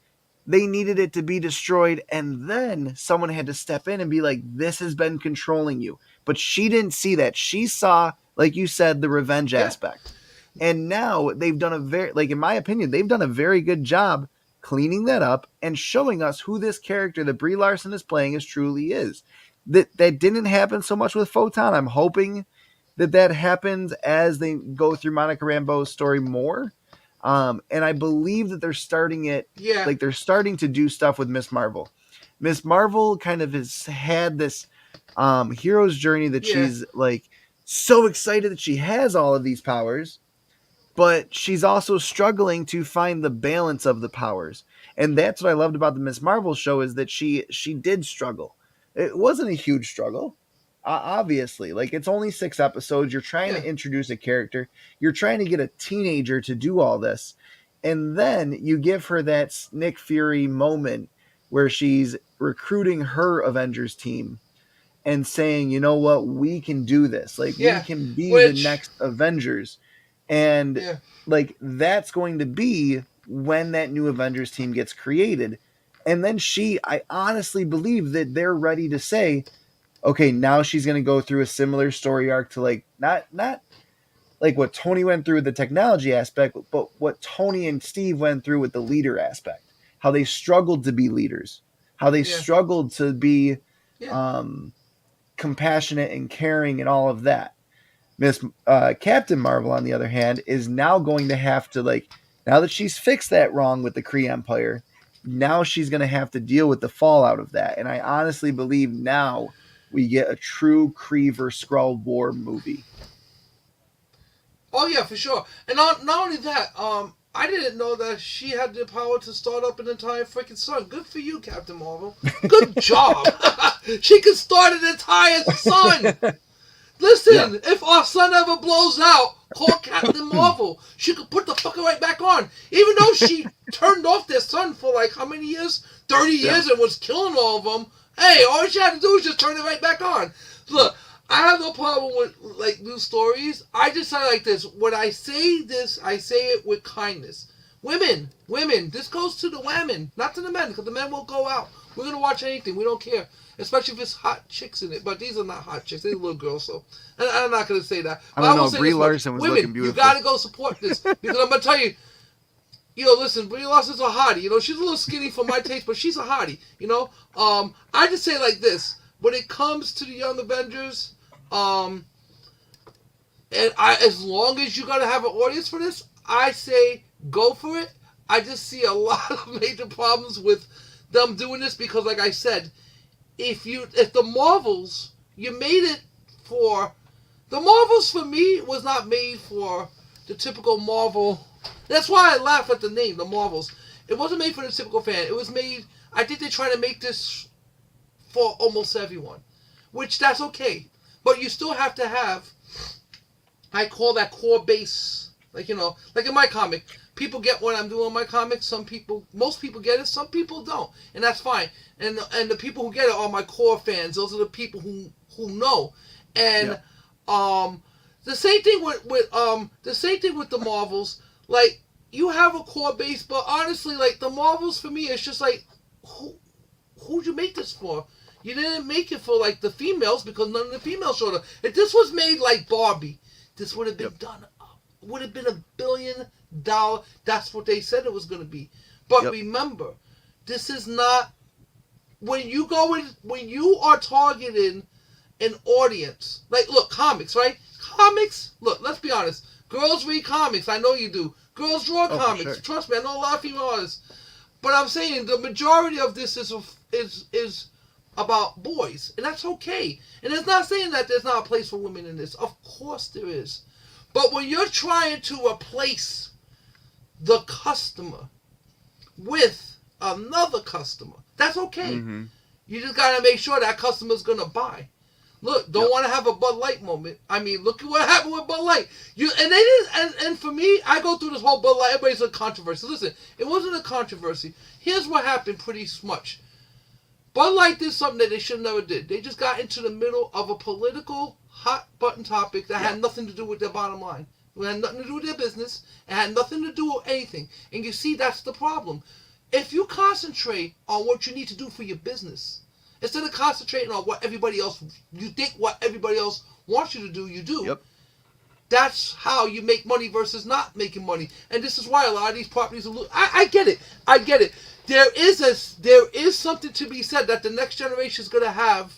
They needed it to be destroyed, and then someone had to step in and be like, this has been controlling you. But she didn't see that. She saw, like you said, the revenge aspect. And now they've done in my opinion, they've done a very good job cleaning that up and showing us who this character that Brie Larson is playing truly is. That didn't happen so much with Photon. I'm hoping that happens as they go through Monica Rambeau's story more. And I believe that they're starting it, Yeah, like they're starting to do stuff with Miss Marvel. Miss Marvel kind of has had this hero's journey that yeah, she's like so excited that she has all of these powers, but she's also struggling to find the balance of the powers. And that's what I loved about the Miss Marvel show, is that she did struggle. It wasn't a huge struggle, obviously. Like, it's only 6 episodes. You're trying yeah, to introduce a character. You're trying to get a teenager to do all this, and then you give her that Nick Fury moment where she's recruiting her Avengers team and saying, you know what, we can do this. Like, we yeah. can be the Which, next Avengers. And yeah, like, that's going to be when that new Avengers team gets created. And then I honestly believe that they're ready to say, okay, now she's going to go through a similar story arc to, like, not like what Tony went through with the technology aspect, but what Tony and Steve went through with the leader aspect. How they struggled to be leaders, how they yeah, struggled to be yeah. um, compassionate and caring and all of that. Miss Captain Marvel, on the other hand, is now going to have to, like, now that she's fixed that wrong with the Kree Empire, now she's going to have to deal with the fallout of that. And I honestly believe now we get a true Kree versus Skrull war movie. Oh yeah, for sure. And not only that, I didn't know that she had the power to start up an entire freaking sun. Good for you, Captain Marvel. Good job. She could start an entire sun. Yeah. Listen, if our sun ever blows out, call Captain Marvel. She could put the fucker right back on. Even though she turned off their sun for like how many years? 30 Yeah. years and was killing all of them. Hey, all she had to do was just turn it right back on. Look, I have no problem with like new stories. I just say like this. When I say this, I say it with kindness. Women, this goes to the women, not to the men, because the men will go out. We're gonna watch anything. We don't care, especially if it's hot chicks in it. But these are not hot chicks; they're little girls. So, and I'm not gonna say that. I But don't I will know. say Brie this much: Larson was looking women, you beautiful. gotta go support this because I'm gonna tell you. Listen, Brie Larson's a hottie. She's a little skinny for my taste, but she's a hottie. I just say like this: when it comes to the Young Avengers, as long as you gotta have an audience for this, I say go for it. I just see a lot of major problems with them doing this because, like I said, if the Marvels, you made it for the Marvels, for me was not made for the typical Marvel. That's why I laugh at the name, the Marvels. It wasn't made for the typical fan. It was made. I think they're trying to make this for almost everyone, which that's okay. But you still have to have, I call that core base. Like in my comic, people get what I'm doing in my comic. Most people get it. Some people don't, and that's fine. And the people who get it are my core fans. Those are the people who know. Yeah. And the same thing with the Marvels. Like, you have a core base, but honestly, like, the Marvels for me, it's just like, who'd you make this for? You didn't make it for like the females because none of the females showed up. If this was made like Barbie, this would have been Yep. done. Would have been $1 billion. That's what they said it was going to be. But Yep. remember, this is not when you are targeting an audience. Like, look, comics, right? Comics. Look, let's be honest. Girls read comics. I know you do. Girls draw Oh, for comics. sure. Trust me, I know a lot of female artists. But I'm saying the majority of this is about boys, and that's okay. And it's not saying that there's not a place for women in this. Of course there is. But when you're trying to replace the customer with another customer, that's okay. Mm-hmm. You just gotta make sure that customer's gonna buy. Look, don't Yep. want to have a Bud Light moment. I mean, look at what happened with Bud Light. And they didn't. And for me, I go through this whole Bud Light. Everybody's a controversy. Listen, it wasn't a controversy. Here's what happened, pretty much. Bud Light did something that they should never did. They just got into the middle of a political hot button topic that Yeah. had nothing to do with their bottom line. It had nothing to do with their business. It had nothing to do with anything. And you see, that's the problem. If you concentrate on what you need to do for your business, instead of concentrating on what everybody else, you think what everybody else wants you to do, you do. Yep. That's how you make money versus not making money. And this is why a lot of these properties are I get it. I get it. There is something to be said that the next generation is going to have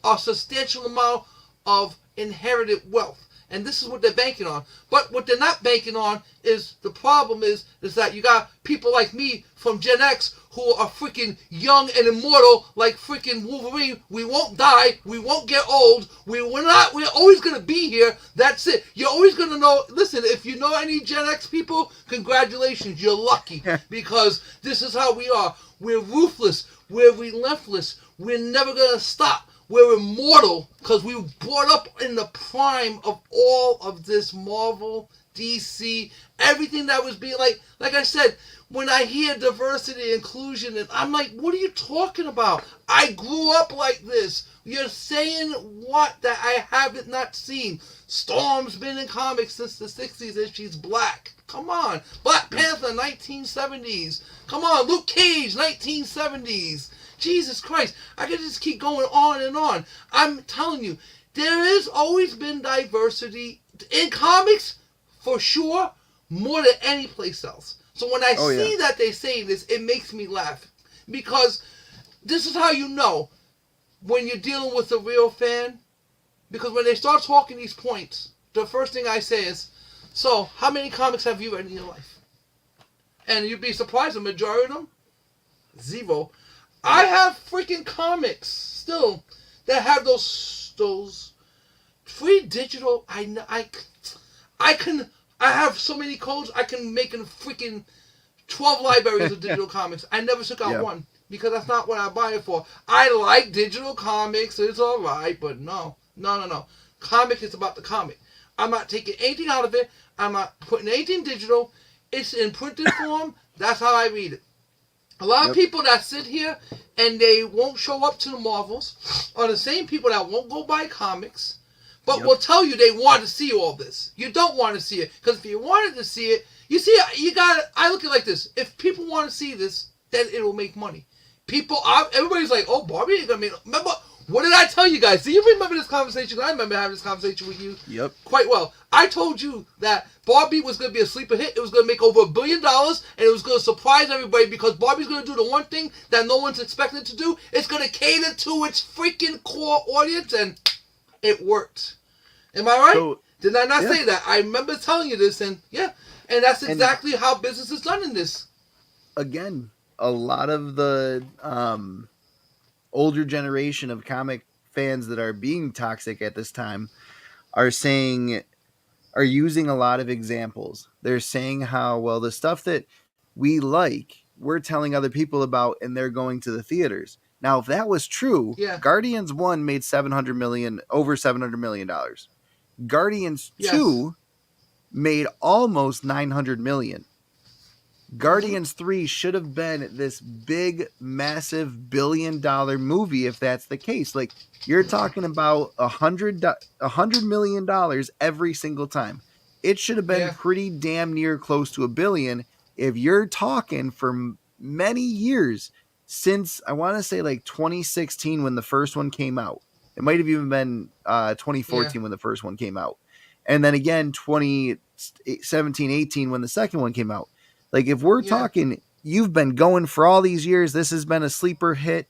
a substantial amount of inherited wealth. and this is what they're banking on. But what they're not banking on is the problem is that you got people like me from Gen X who are freaking young and immortal like freaking Wolverine. We won't die. We won't get old. We're always going to be here. That's it. You're always going to know. Listen, if you know any Gen X people, congratulations. You're lucky because this is how we are. We're ruthless. We're relentless. We're never going to stop. We're immortal because we were brought up in the prime of all of this Marvel, DC, everything that was being like I said, when I hear diversity, inclusion, and I'm like, what are you talking about? I grew up like this. You're saying what that I haven't not seen. Storm's been in comics since the 60s and she's black. Come on. Black Panther, 1970s. Come on. Luke Cage, 1970s. Jesus Christ. I could just keep going on and on. I'm telling you, there has always been diversity in comics, for sure, more than any place else. So when I see that they say this, it makes me laugh. Because this is how you know when you're dealing with a real fan. Because when they start talking these points, the first thing I say is, so how many comics have you read in your life? And you'd be surprised, the majority of them, 0. I have freaking comics still that have those free digital. I have so many codes. I can make a freaking 12 libraries of digital comics. I never took out one because that's not what I buy it for. I like digital comics. It's all right, but no. Comic is about the comic. I'm not taking anything out of it. I'm not putting anything digital. It's in printed form. That's how I read it. A lot of people that sit here and they won't show up to the Marvels are the same people that won't go buy comics, but will tell you they want to see all this. You don't want to see it, because if you wanted to see it, you see, I look at it like this. If people want to see this, then it will make money. Everybody's like, oh, Barbie ain't going to make, remember, what did I tell you guys? Do you remember this conversation? I remember having this conversation with you quite well. I told you that Barbie was going to be a sleeper hit. It was going to make over $1 billion, and it was going to surprise everybody because Barbie's going to do the one thing that no one's expecting it to do. It's going to cater to its freaking core audience, and it worked. Am I right? So, did I not say that? I remember telling you this, and that's exactly how business is done in this. Again, a lot of the older generation of comic fans that are being toxic at this time are using a lot of examples. They're saying how, well, the stuff that we like, we're telling other people about, and they're going to the theaters. Now, if that was true, Guardians 1 made over $700 million. Guardians 2 made almost $900 million. Guardians 3 should have been this big, massive $1 billion movie if that's the case. Like, you're talking about $100 million every single time. It should have been pretty damn near close to $1 billion if you're talking for many years since, I want to say, like 2016 when the first one came out. It might have even been 2014 when the first one came out. And then again, 2017, 18 when the second one came out. Like, if we're talking, you've been going for all these years. This has been a sleeper hit.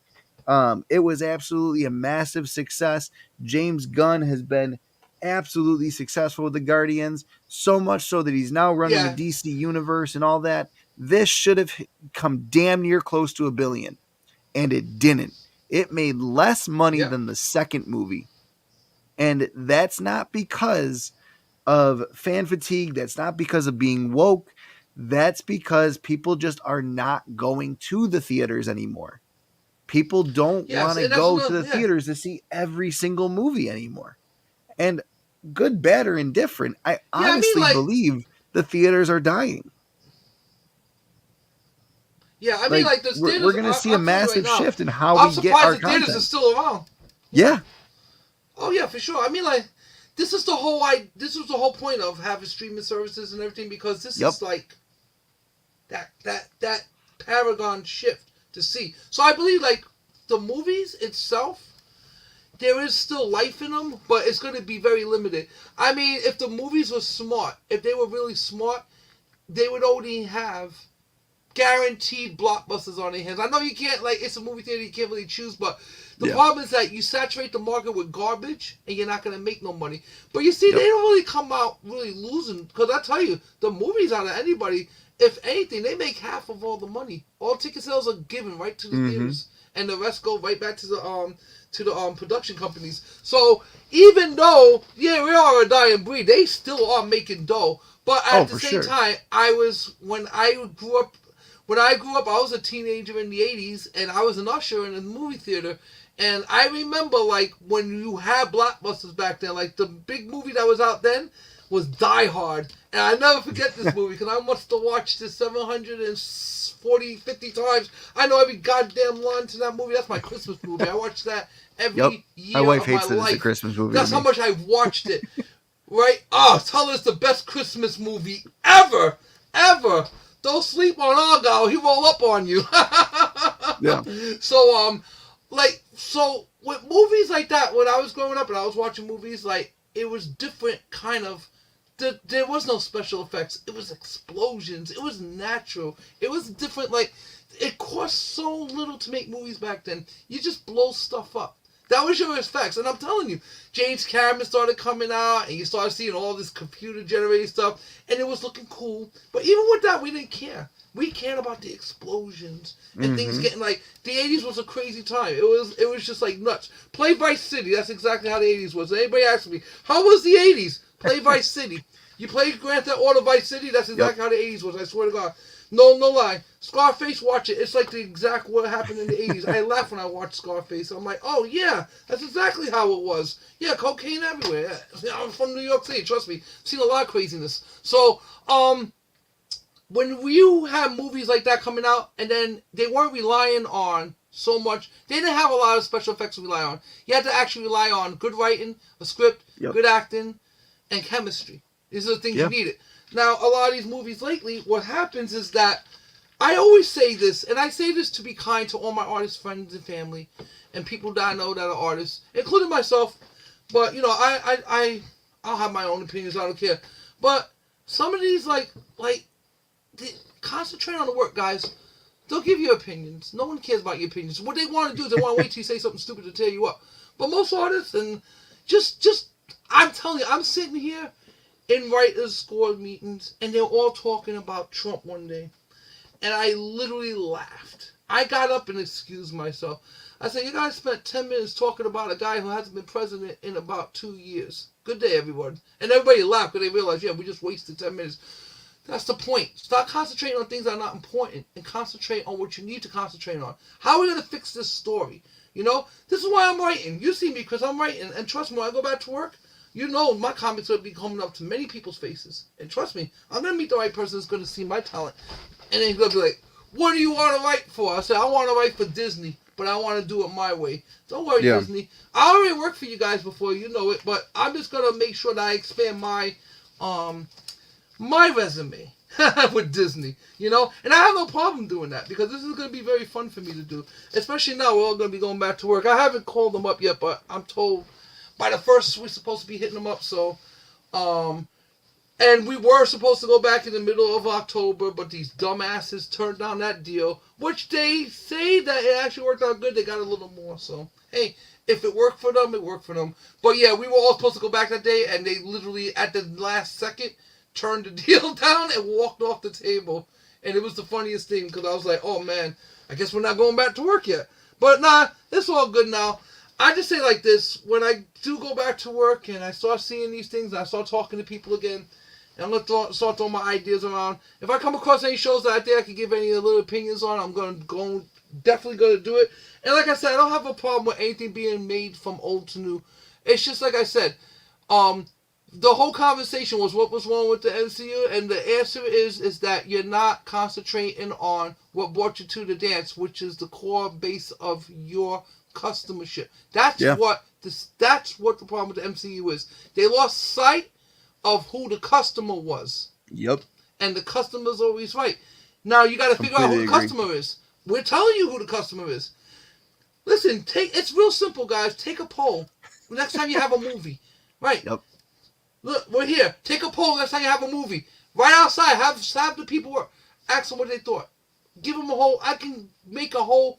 It was absolutely a massive success. James Gunn has been absolutely successful with the Guardians, so much so that he's now running the DC universe and all that. This should have come damn near close to $1 billion, and it didn't. It made less money than the second movie, and that's not because of fan fatigue. That's not because of being woke. That's because people just are not going to the theaters anymore. People don't want to go to the theaters to see every single movie anymore. And good, bad, or indifferent, I honestly believe the theaters are dying. Yeah, I mean, the theaters, we're going to see a massive shift in how we get our content. I'm surprised the theaters are still around. Yeah. Oh yeah, for sure. I mean, this is the whole point of having streaming services and everything, because this is like that paragon shift to see. So I believe the movies itself, there is still life in them, but it's going to be very limited. I mean, if the movies were smart, if they were really smart, they would only have guaranteed blockbusters on their hands. I know you can't, like, it's a movie theater, you can't really choose, but the Yeah. problem is that you saturate the market with garbage and you're not going to make no money. But you see, Yep. they don't really come out really losing, because I tell you, the movies out of anybody, if anything, they make half of all the money. All ticket sales are given right to the theaters, and the rest go right back to the production companies. So even though, yeah, we are a dying breed, they still are making dough. But at the same time, when I grew up, I was a teenager in the 80s, and I was an usher in a movie theater. And I remember, like, when you had blockbusters back then, like, the big movie that was out then was Die Hard. And I never forget this movie, because I must have watched it 740, 50 times. I know every goddamn line to that movie. That's my Christmas movie. I watched that every year My wife of hates my that it's a life. Christmas movie. That's how much I've watched it. Right? Oh, tell her it's the best Christmas movie ever. Ever. Don't sleep on Argyle. He roll up on you. Yeah. So with movies like that, when I was growing up and I was watching movies, like, it was different kind of. There was no special effects. It was explosions. It was natural. It was different. Like, it cost so little to make movies back then. You just blow stuff up. That was your effects. And I'm telling you, James Cameron started coming out, and you started seeing all this computer-generated stuff, and it was looking cool. But even with that, we didn't care. We cared about the explosions and things getting, like, the 80s was a crazy time. It was just, like, nuts. Play Vice City. That's exactly how the 80s was. Anybody asks me, how was the 80s? Play Vice City. You played Grand Theft Auto Vice City? That's exactly how the 80s was. I swear to God. No lie. Scarface, watch it. It's like the exact what happened in the 80s. I laugh when I watch Scarface. I'm like, oh, yeah, that's exactly how it was. Yeah, cocaine everywhere. I'm from New York City. Trust me. I've seen a lot of craziness. So, when you have movies like that coming out, and then they weren't relying on so much, they didn't have a lot of special effects to rely on. You had to actually rely on good writing, a script, good acting, and chemistry. These are the things you needed. Now, a lot of these movies lately, what happens is that I always say this, and I say this to be kind to all my artist friends and family, and people that I know that are artists, including myself. But, you know, I'll have my own opinions. I don't care. But some of these, concentrate on the work, guys. They'll give you opinions. No one cares about your opinions. What they want to do is they want to wait till you say something stupid to tear you up. But most artists, and I'm telling you, I'm sitting here in writers' squad meetings, and they're all talking about Trump one day. And I literally laughed. I got up and excused myself. I said, you guys spent 10 minutes talking about a guy who hasn't been president in about 2 years. Good day, everyone. And everybody laughed because they realized, yeah, we just wasted 10 minutes. That's the point. Stop concentrating on things that are not important and concentrate on what you need to concentrate on. How are we going to fix this story? You know, this is why I'm writing. You see me because I'm writing. And trust me, when I go back to work, you know my comics will be coming up to many people's faces. And trust me, I'm going to meet the right person that's going to see my talent. And then he's going to be like, what do you want to write for? I said, I want to write for Disney, but I want to do it my way. Don't worry, Disney. I already worked for you guys before, you know it, but I'm just going to make sure that I expand my resume with Disney, you know? And I have no problem doing that because this is going to be very fun for me to do, especially now we're all going to be going back to work. I haven't called them up yet, but I'm told by the 1st we're supposed to be hitting them up, so and we were supposed to go back in the middle of October, but these dumbasses turned down that deal, which they say that it actually worked out good. They got a little more, so hey, if it worked for them, it worked for them. But yeah, we were all supposed to go back that day, and they literally at the last second turned the deal down and walked off the table. And it was the funniest thing because I was like, oh man, I guess we're not going back to work yet. But nah, it's all good now. I just say like this, when I do go back to work and I start seeing these things and I start talking to people again, and I'm going to start throwing my ideas around. If I come across any shows that I think I can give any little opinions on, I'm definitely going to do it. And like I said, I don't have a problem with anything being made from old to new. It's just like I said, the whole conversation was what was wrong with the MCU, and the answer is that you're not concentrating on what brought you to the dance, which is the core base of your customership. That's what the problem with the MCU is. They lost sight of who the customer was. Yep. And the customer's always right. Now you got to figure out who the customer is. We're telling you who the customer is. Listen, it's real simple, guys. Take a poll next time you have a movie. Right. Yep. Look, we're here. Take a poll next time you have a movie. Right outside. Have the people ask them what they thought. give them a whole. I can make a whole.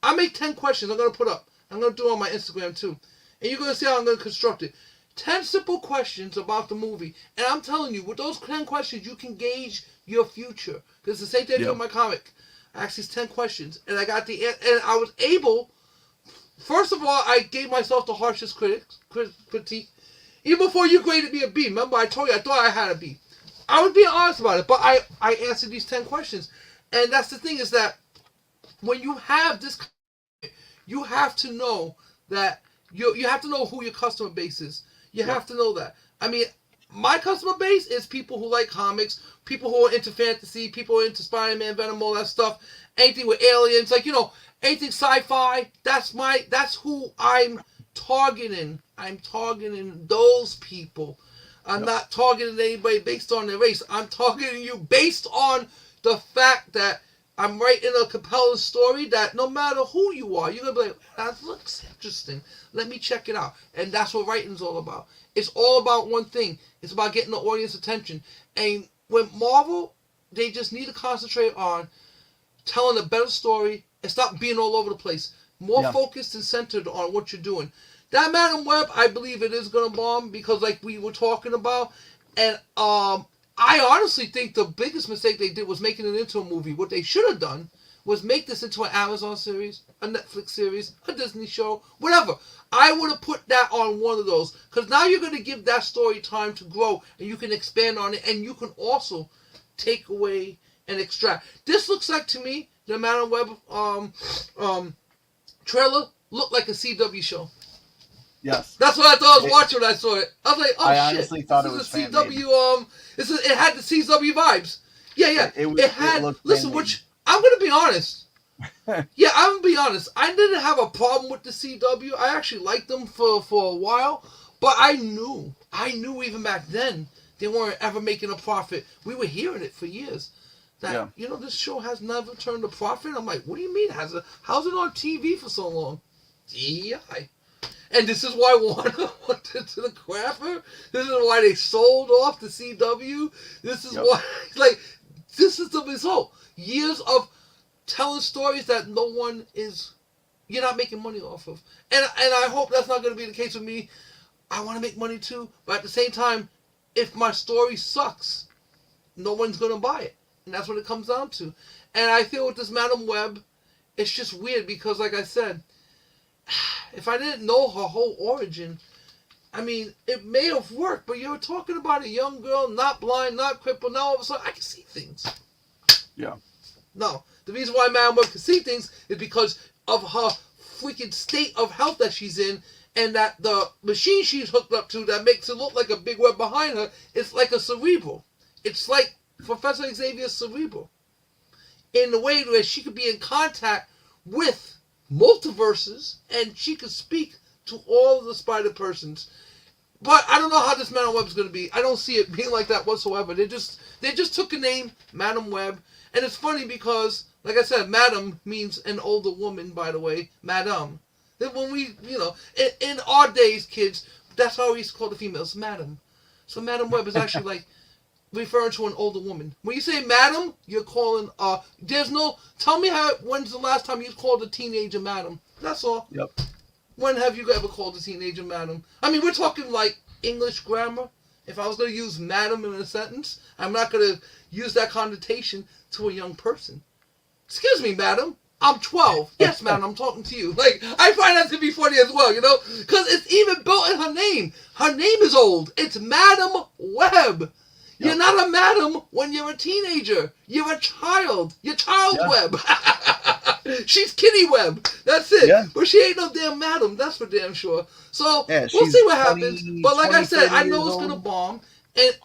I make 10 questions. I'm gonna put up. I'm gonna do it on my Instagram too, and you're gonna see how I'm gonna construct it. 10 simple questions about the movie, and I'm telling you, with those 10 questions, you can gauge your future. Because the same thing I do in my comic. I asked these 10 questions, and I got the and I was able. First of all, I gave myself the harshest critique. Even before you graded me a B. Remember, I told you I thought I had a B. I was being honest about it, but I answered these 10 questions. And that's the thing is that when you have this, you have to know that you have to know who your customer base is. You have to know that. I mean, my customer base is people who like comics, people who are into fantasy, people who are into Spider-Man, Venom, all that stuff. Anything with aliens, like, anything sci-fi. That's who I'm targeting. I'm targeting those people. I'm not targeting anybody based on their race. I'm targeting you based on the fact that I'm writing a compelling story that no matter who you are, you're going to be like, that looks interesting. Let me check it out. And that's what writing's all about. It's all about one thing. It's about getting the audience attention. And with Marvel, they just need to concentrate on telling a better story and stop being all over the place. More focused and centered on what you're doing. That Madam Web, I believe it is going to bomb because like we were talking about. And I honestly think the biggest mistake they did was making it into a movie. What they should have done was make this into an Amazon series, a Netflix series, a Disney show, whatever. I would have put that on one of those. Because now you're going to give that story time to grow and you can expand on it and you can also take away and extract. This looks like to me, the Madam Web trailer looked like a CW show. Yes. That's what I thought I was watching when I saw it. I was like, oh, I shit. honestly thought it was CW, it had the CW vibes. Yeah. It had, listen, which, I'm going to be honest. Yeah, I'm going to be honest. I didn't have a problem with the CW. I actually liked them for a while. But I knew even back then, they weren't ever making a profit. We were hearing it for years. That, this show has never turned a profit. I'm like, what do you mean? How's it on TV for so long? DEI. And this is why Warner wanted to the crapper. This is why they sold off the CW. This is why, this is the result. Years of telling stories that you're not making money off of. And I hope that's not going to be the case with me. I want to make money too. But at the same time, if my story sucks, no one's going to buy it. And that's what it comes down to. And I feel with this Madam Web, it's just weird because, like I said, if I didn't know her whole origin, I mean, it may have worked, but you're talking about a young girl, not blind, not crippled. Now all of a sudden, I can see things. Yeah. No. The reason why Madam Web can see things is because of her freaking state of health that she's in, and that the machine she's hooked up to that makes it look like a big web behind her, it's like a cerebral. It's like Professor Xavier's cerebral. In the way where she could be in contact with multiverses and she could speak to all of the spider persons. But I don't know how this Madam Web is going to be. I don't see it being like that whatsoever. They just took a name, Madam Web. And it's funny because, like I said, Madam means an older woman, by the way. Madam. Then when we, in our days, kids, that's how we used to call the females, Madam. So Madam Web is actually like referring to an older woman. When you say Madam, you're calling, tell me when's the last time you called a teenager Madam? That's all. Yep. When have you ever called a teenager Madam? I mean, we're talking like English grammar. If I was going to use Madam in a sentence, I'm not going to use that connotation to a young person. Excuse me, Madam. I'm 12. Yes, Madam, I'm talking to you. Like, I find that to be funny as well, because it's even built in her name. Her name is old. It's Madam Web. You're not a madam when you're a teenager. You're a child. You're Child Web. She's Kitty Web. That's it. Yeah. But she ain't no damn madam. That's for damn sure. So we'll see what happens. But like I said, I know it's going to bomb. And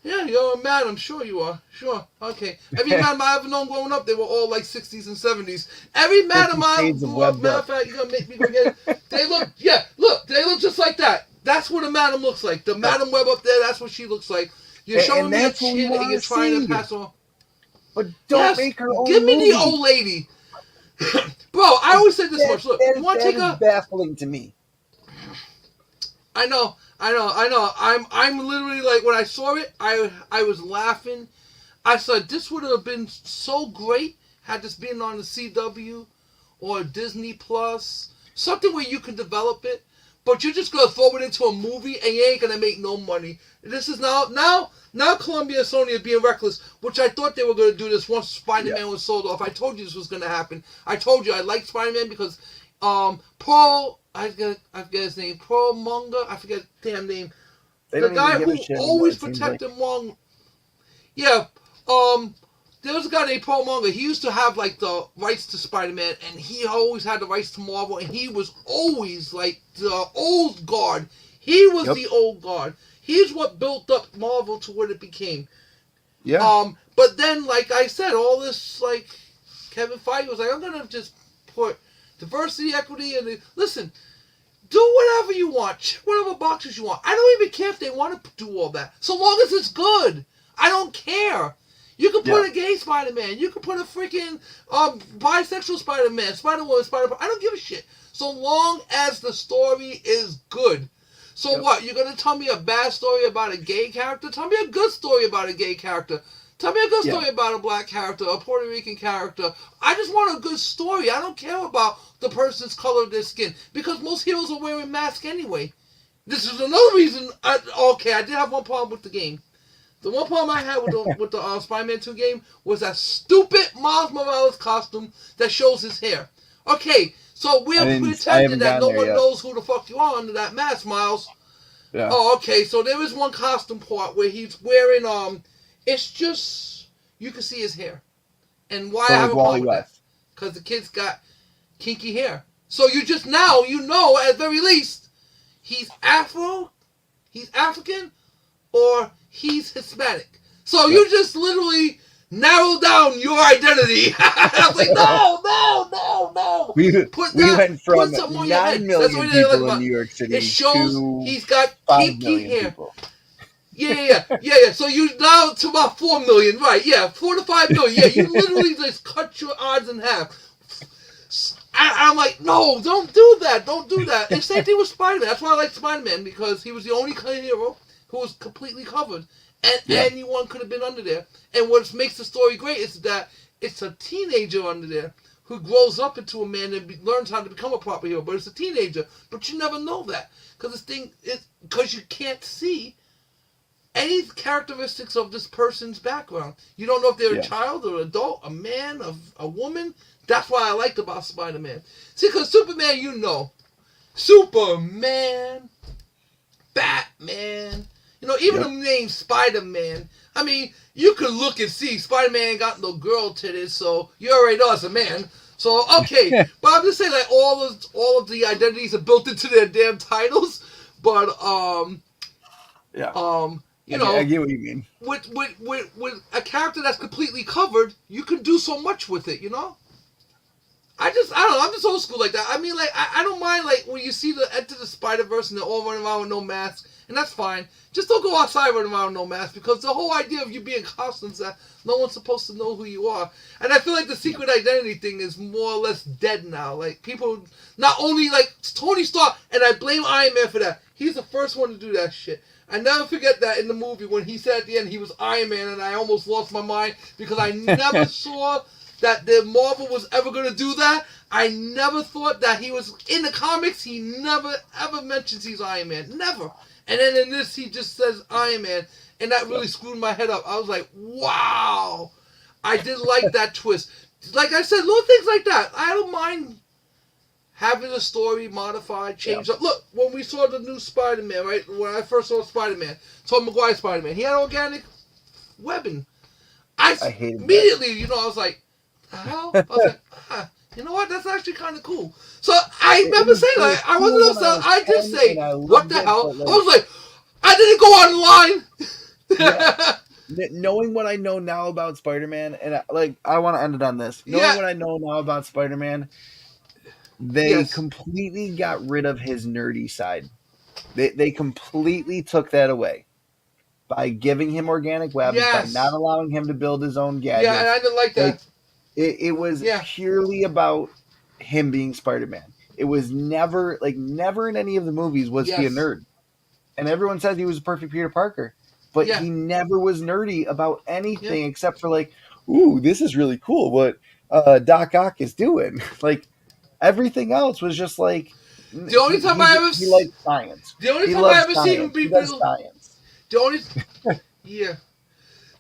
yeah, you're a madam. Sure you are. Sure. Okay. Every madam I ever known growing up, they were all like 60s and 70s. Every madam I grew up, matter of fact, you're going to make me go get it. They look just like that. That's what a madam looks like. The Madam Web up there, that's what she looks like. You're showing me a chin and you're trying to pass on. But don't make her old. Give me the old lady. Bro, I always say this much. Look, you want to take a... baffling to me. I know. I'm literally like, when I saw it, I was laughing. I said this would have been so great had this been on the CW or Disney Plus, something where you can develop it. But you're just gonna throw it into a movie and you ain't gonna make no money. This is now Columbia and Sony are being reckless, which I thought they were gonna do this once Spider-Man was sold off. I told you this was gonna happen. I told you I liked Spider-Man because Paul I forget his name, Paul Munger, I forget the damn name. They The don't even guy give a who shit anymore. always It seems like. protected Wong. Yeah, um, there was a guy named Paul Munger. He used to have like the rights to Spider-Man, and he always had the rights to Marvel, and he was always like the old guard. He was Yep. the old guard. He's what built up Marvel to what it became. Yeah. But then, like I said, all this like Kevin Feige was like, I'm gonna just put diversity, equity, and listen. Do whatever you want. Check whatever boxes you want. I don't even care if they want to do all that. So long as it's good. I don't care. You can put Yeah. a gay Spider-Man. You can put a freaking bisexual Spider-Man, Spider-Woman, Spider-Man. I don't give a shit. So long as the story is good. So Yep. what? You're going to tell me a bad story about a gay character? Tell me a good story about a gay character. Tell me a good story about a black character, a Puerto Rican character. I just want a good story. I don't care about the person's color of their skin because most heroes are wearing masks anyway. This is another reason. I did have one problem with the game. The one problem I had with the Spider-Man 2 game was that stupid Miles Morales costume that shows his hair. Okay, so we're I pretending haven't that gotten no there one yet. knows who the fuck you are under that mask, Miles. Yeah. Oh, okay. So there is one costume part where he's wearing it's just you can see his hair, and why So I have like a Wally problem with that West. because the kid's got kinky hair. So you just now you know at the very least he's he's African, or he's Hispanic. So you just literally narrow down your identity. I was like, no. We we went Put from something on your 9 head. That's what million they like people in about. New York It City shows to he's got 5 kinky million hair. people. Yeah. So you now to about 4 million, right? Yeah, 4 to 5 million. Yeah, you literally just cut your odds in half. I'm like, no, don't do that. Don't do that. And same thing with Spider-Man. That's why I like Spider-Man because he was the only hero who was completely covered, and Yeah. anyone could have been under there. And what makes the story great is that it's a teenager under there who grows up into a man and learns how to become a proper hero. But it's a teenager. But you never know that because this thing is because you can't see any characteristics of this person's background. You don't know if they're a Yeah. child or an adult, a man, a woman. That's what I liked about Spider-Man. See, because Superman, you know. Superman, Batman. You know, even Yep. the name Spider-Man. I mean, you could look and see Spider-Man ain't got no girl titties, so you already know it's a man. So, okay. But I'm just saying, like, all of the identities are built into their damn titles. But, Yeah. you I know, get what you mean. with a character that's completely covered, you can do so much with it, you know? I don't know, I'm just old school like that. I mean, like, I don't mind, like, when you see the Enter the Spider-Verse and they're all running around with no mask, and that's fine. Just don't go outside running around with no mask, because the whole idea of you being costumes is that no one's supposed to know who you are. And I feel like the secret identity thing is more or less dead now. Like, people, not only, like, Tony Stark, and I blame Iron Man for that. He's the first one to do that shit. I never forget that in the movie when he said at the end he was Iron Man, and I almost lost my mind because I never saw that the Marvel was ever going to do that. I never thought that he was in the comics. He never ever mentions he's Iron Man. Never. And then in this, he just says Iron Man, and that really screwed my head up. I was like, wow. I did like that twist. Like I said, little things like that. I don't mind having a story modified, changed up. Look, when we saw the new Spider-Man, right? When I first saw Spider-Man, Tobey Maguire Spider-Man, he had organic webbing. I hated immediately, you know, I was like, the hell? I was like, you know what? That's actually kind of cool. So I remember saying, like, I wasn't upset. I did say, what the hell? I was like, I didn't go online. Yeah. Knowing what I know now about Spider-Man, and I want to end it on this. Knowing what I know now about Spider-Man, they completely got rid of his nerdy side. They completely took that away by giving him organic webs, by not allowing him to build his own gadgets. Yeah, and I didn't like that. It was purely about him being Spider-Man. It was never in any of the movies was he a nerd. And everyone says he was a perfect Peter Parker. but Yeah. he never was nerdy about Yeah. anything except for like, ooh, this is really cool what Doc Ock is doing. Like everything else was just like The only time I ever, he likes science. the only He time I loves ever see him science. be He does real, science. the only, yeah,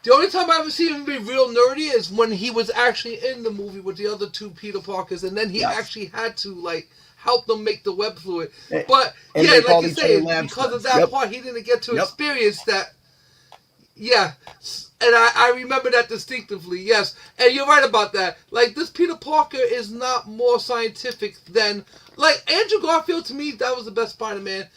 the only time I ever see him be real nerdy is when he was actually in the movie with the other two Peter Parkers, and then he Yes. actually had to like help them make the web fluid. A- But And yeah, they like called you each other say, lab because of studs. that Yep. part, he didn't get to Yep. experience that. Yeah, and I remember that distinctively. Yes, and you're right about that. Like this Peter Parker is not more scientific than like Andrew Garfield. To me, that was the best Spider-Man.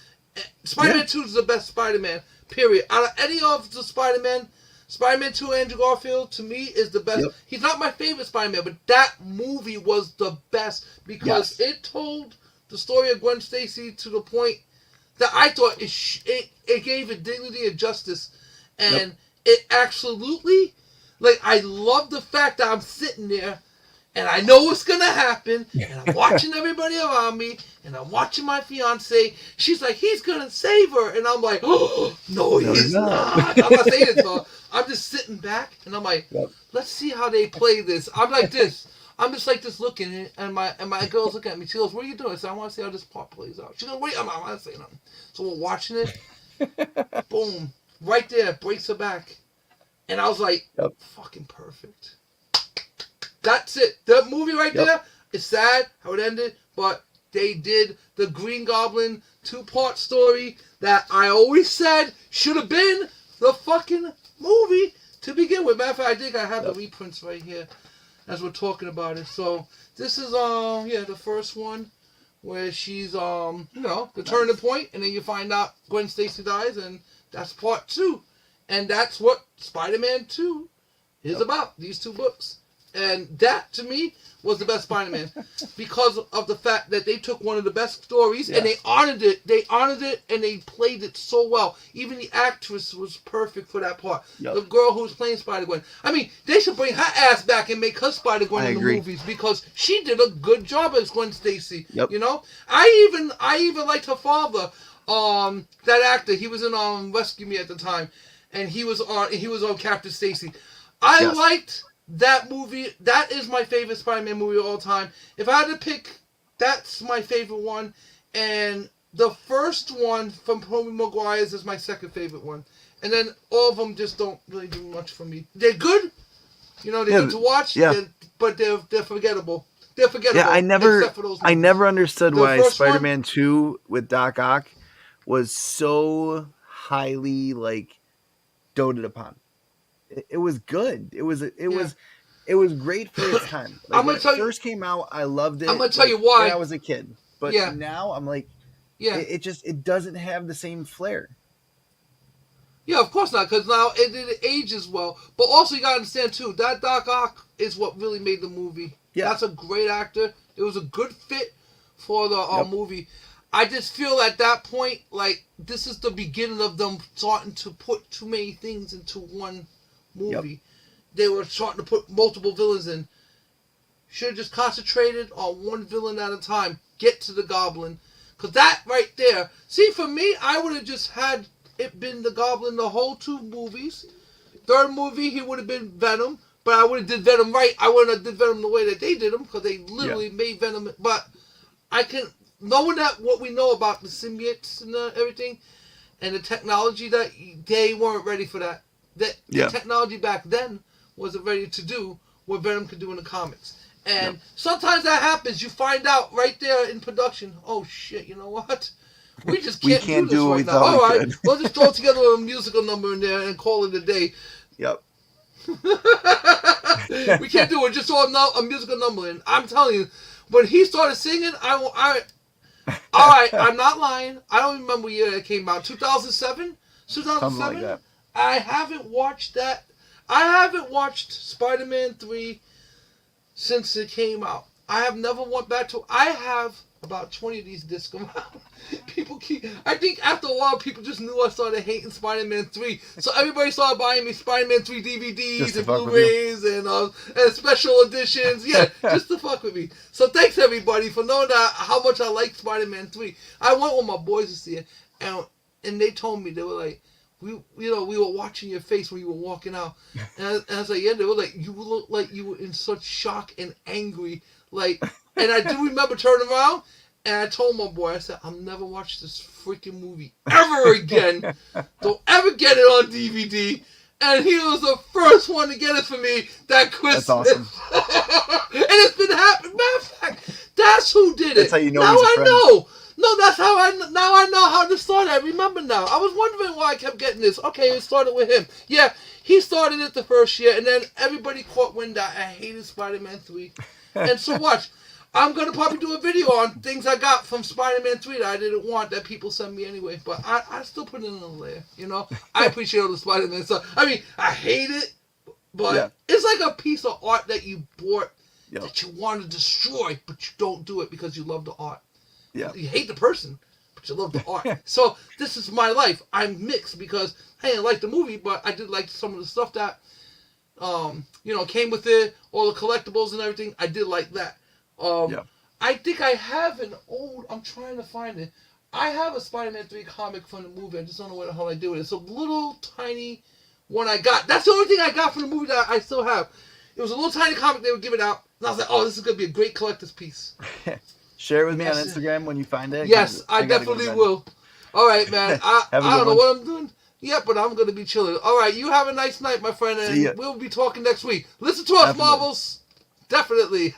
Spider-Man Yeah. 2 is the best Spider-Man. Period. Out of any of the Spider-Man, Spider-Man 2 Andrew Garfield to me is the best. Yep. He's not my favorite Spider-Man, but that movie was the best because Yes. it told the story of Gwen Stacy to the point that I thought it gave it dignity and justice, and it absolutely, like, I love the fact that I'm sitting there and I know what's gonna happen, and I'm watching everybody around me, and I'm watching my fiance. She's like, he's gonna save her, and I'm like, oh no, No, he's not. not. I'm not saying it to her. I'm just sitting back, and I'm like, Yep. let's see how they play this. I'm like this. I'm just like this looking, and my girl's looking at me. She goes, "What are you doing?" I said, "I want to see how this part plays out." She goes, "Wait, I'm not saying nothing." So we're watching it. Boom, right there, breaks her back, and I was like, Yep. "Fucking perfect." That's it. The movie right Yep. there is sad how it ended, but they did the Green Goblin 2-part story that I always said should have been the fucking movie to begin with. Matter of fact, I think I have the reprints right here as we're talking about it. So this is the first one where she's the turning point, and then you find out Gwen Stacy dies, and that's part 2, and that's what Spider-Man 2 is about. These 2 books. And that, to me, was the best Spider-Man because of the fact that they took one of the best stories and they honored it. They honored it and they played it so well. Even the actress was perfect for that part. Yep. The girl who was playing Spider-Gwen. I mean, they should bring her ass back and make her Spider-Gwen in the agree. movies because she did a good job as Gwen Stacy. Yep. You know, I even liked her father. That actor, he was in Rescue Me at the time, and he was on Captain Stacy. I liked that movie. That is my favorite Spider-Man movie of all time. If I had to pick, that's my favorite one. And the first one from Tobey Maguire's is my second favorite one. And then all of them just don't really do much for me. They're good. You know, they're good to watch. Yeah. But they're forgettable. They're forgettable. Yeah, except for those I movies. never understood The why first Spider-Man 2 with Doc Ock was so highly like doted upon. It was good. It was great for its time. Like, I'm when gonna tell it you- first came out, I loved it. I'm gonna tell you why. When I was a kid. But Yeah. now I'm like, Yeah. it doesn't have the same flair. Yeah, of course not, because now it ages well. But also, you gotta understand too, that Doc Ock is what really made the movie. Yeah. That's a great actor. It was a good fit for the movie. I just feel at that point, like, this is the beginning of them starting to put too many things into one movie. Yep. They were starting to put multiple villains in. Should have just concentrated on one villain at a time. Get to the Goblin. Because that right there, see, for me, I would have just had it been the Goblin the whole 2 movies. Third movie, he would have been Venom. But I would have did Venom right. I wouldn't have did Venom the way that they did him. Because they literally made Venom. But I can, knowing that what we know about the symbiotes and everything, and the technology, that they weren't ready for that. The technology back then wasn't ready to do what Venom could do in the comics. And sometimes that happens. You find out right there in production, oh shit, you know what? We just can't, do this what right we now. thought we All right, could. we'll just throw together a musical number in there and call it a day. Yep. We can't do it. Just throw a musical number in. I'm telling you, when he started singing, all right, I'm not lying. I don't remember what year that came out. 2007? 2007? Something like that. I haven't watched that. I haven't watched Spider-Man 3 since it came out. I have never went back to. I have about 20 of these discs come out. I think after a while, people just knew I started hating Spider-Man 3. So everybody started buying me Spider-Man 3 DVDs and Blu-rays and special editions. Yeah, just to fuck with me. So thanks everybody for knowing how much I like Spider-Man 3. I went with my boys to see it, and they told me, they were like, we were watching your face when you were walking out, and as I ended, it was like you looked like you were in such shock and angry, like. And I do remember turning around, and I told my boy, I said, I'll never watch this freaking movie ever again. Don't ever get it on DVD. And he was the first one to get it for me that Christmas. That's awesome. And it's been happening. Matter of fact, that's who did it. That's how you know now he's a I friend. know. No, that's how I know how this started. I remember now. I was wondering why I kept getting this. Okay, it started with him. Yeah, he started it the first year, and then everybody caught wind that I hated Spider-Man 3. And so watch. I'm going to probably do a video on things I got from Spider-Man 3 that I didn't want that people send me anyway. But I still put it in a layer, you know? I appreciate all the Spider-Man stuff. I mean, I hate it, but it's like a piece of art that you bought that you want to destroy, but you don't do it because you love the art. Yeah. You hate the person, but you love the art. So this is my life. I'm mixed because I didn't like the movie, but I did like some of the stuff that, came with it, all the collectibles and everything. I did like that. I think I have I'm trying to find it. I have a Spider-Man 3 comic from the movie. I just don't know where the hell I do it. It's a little tiny one I got. That's the only thing I got from the movie that I still have. It was a little tiny comic they were giving out. And I was like, oh, this is going to be a great collector's piece. Share it with me on Instagram when you find it. Yes, I definitely will. All right, man. I don't know what I'm doing yet, but I'm going to be chilling. All right, you have a nice night, my friend, and we'll be talking next week. Listen to us, Marvels. Definitely.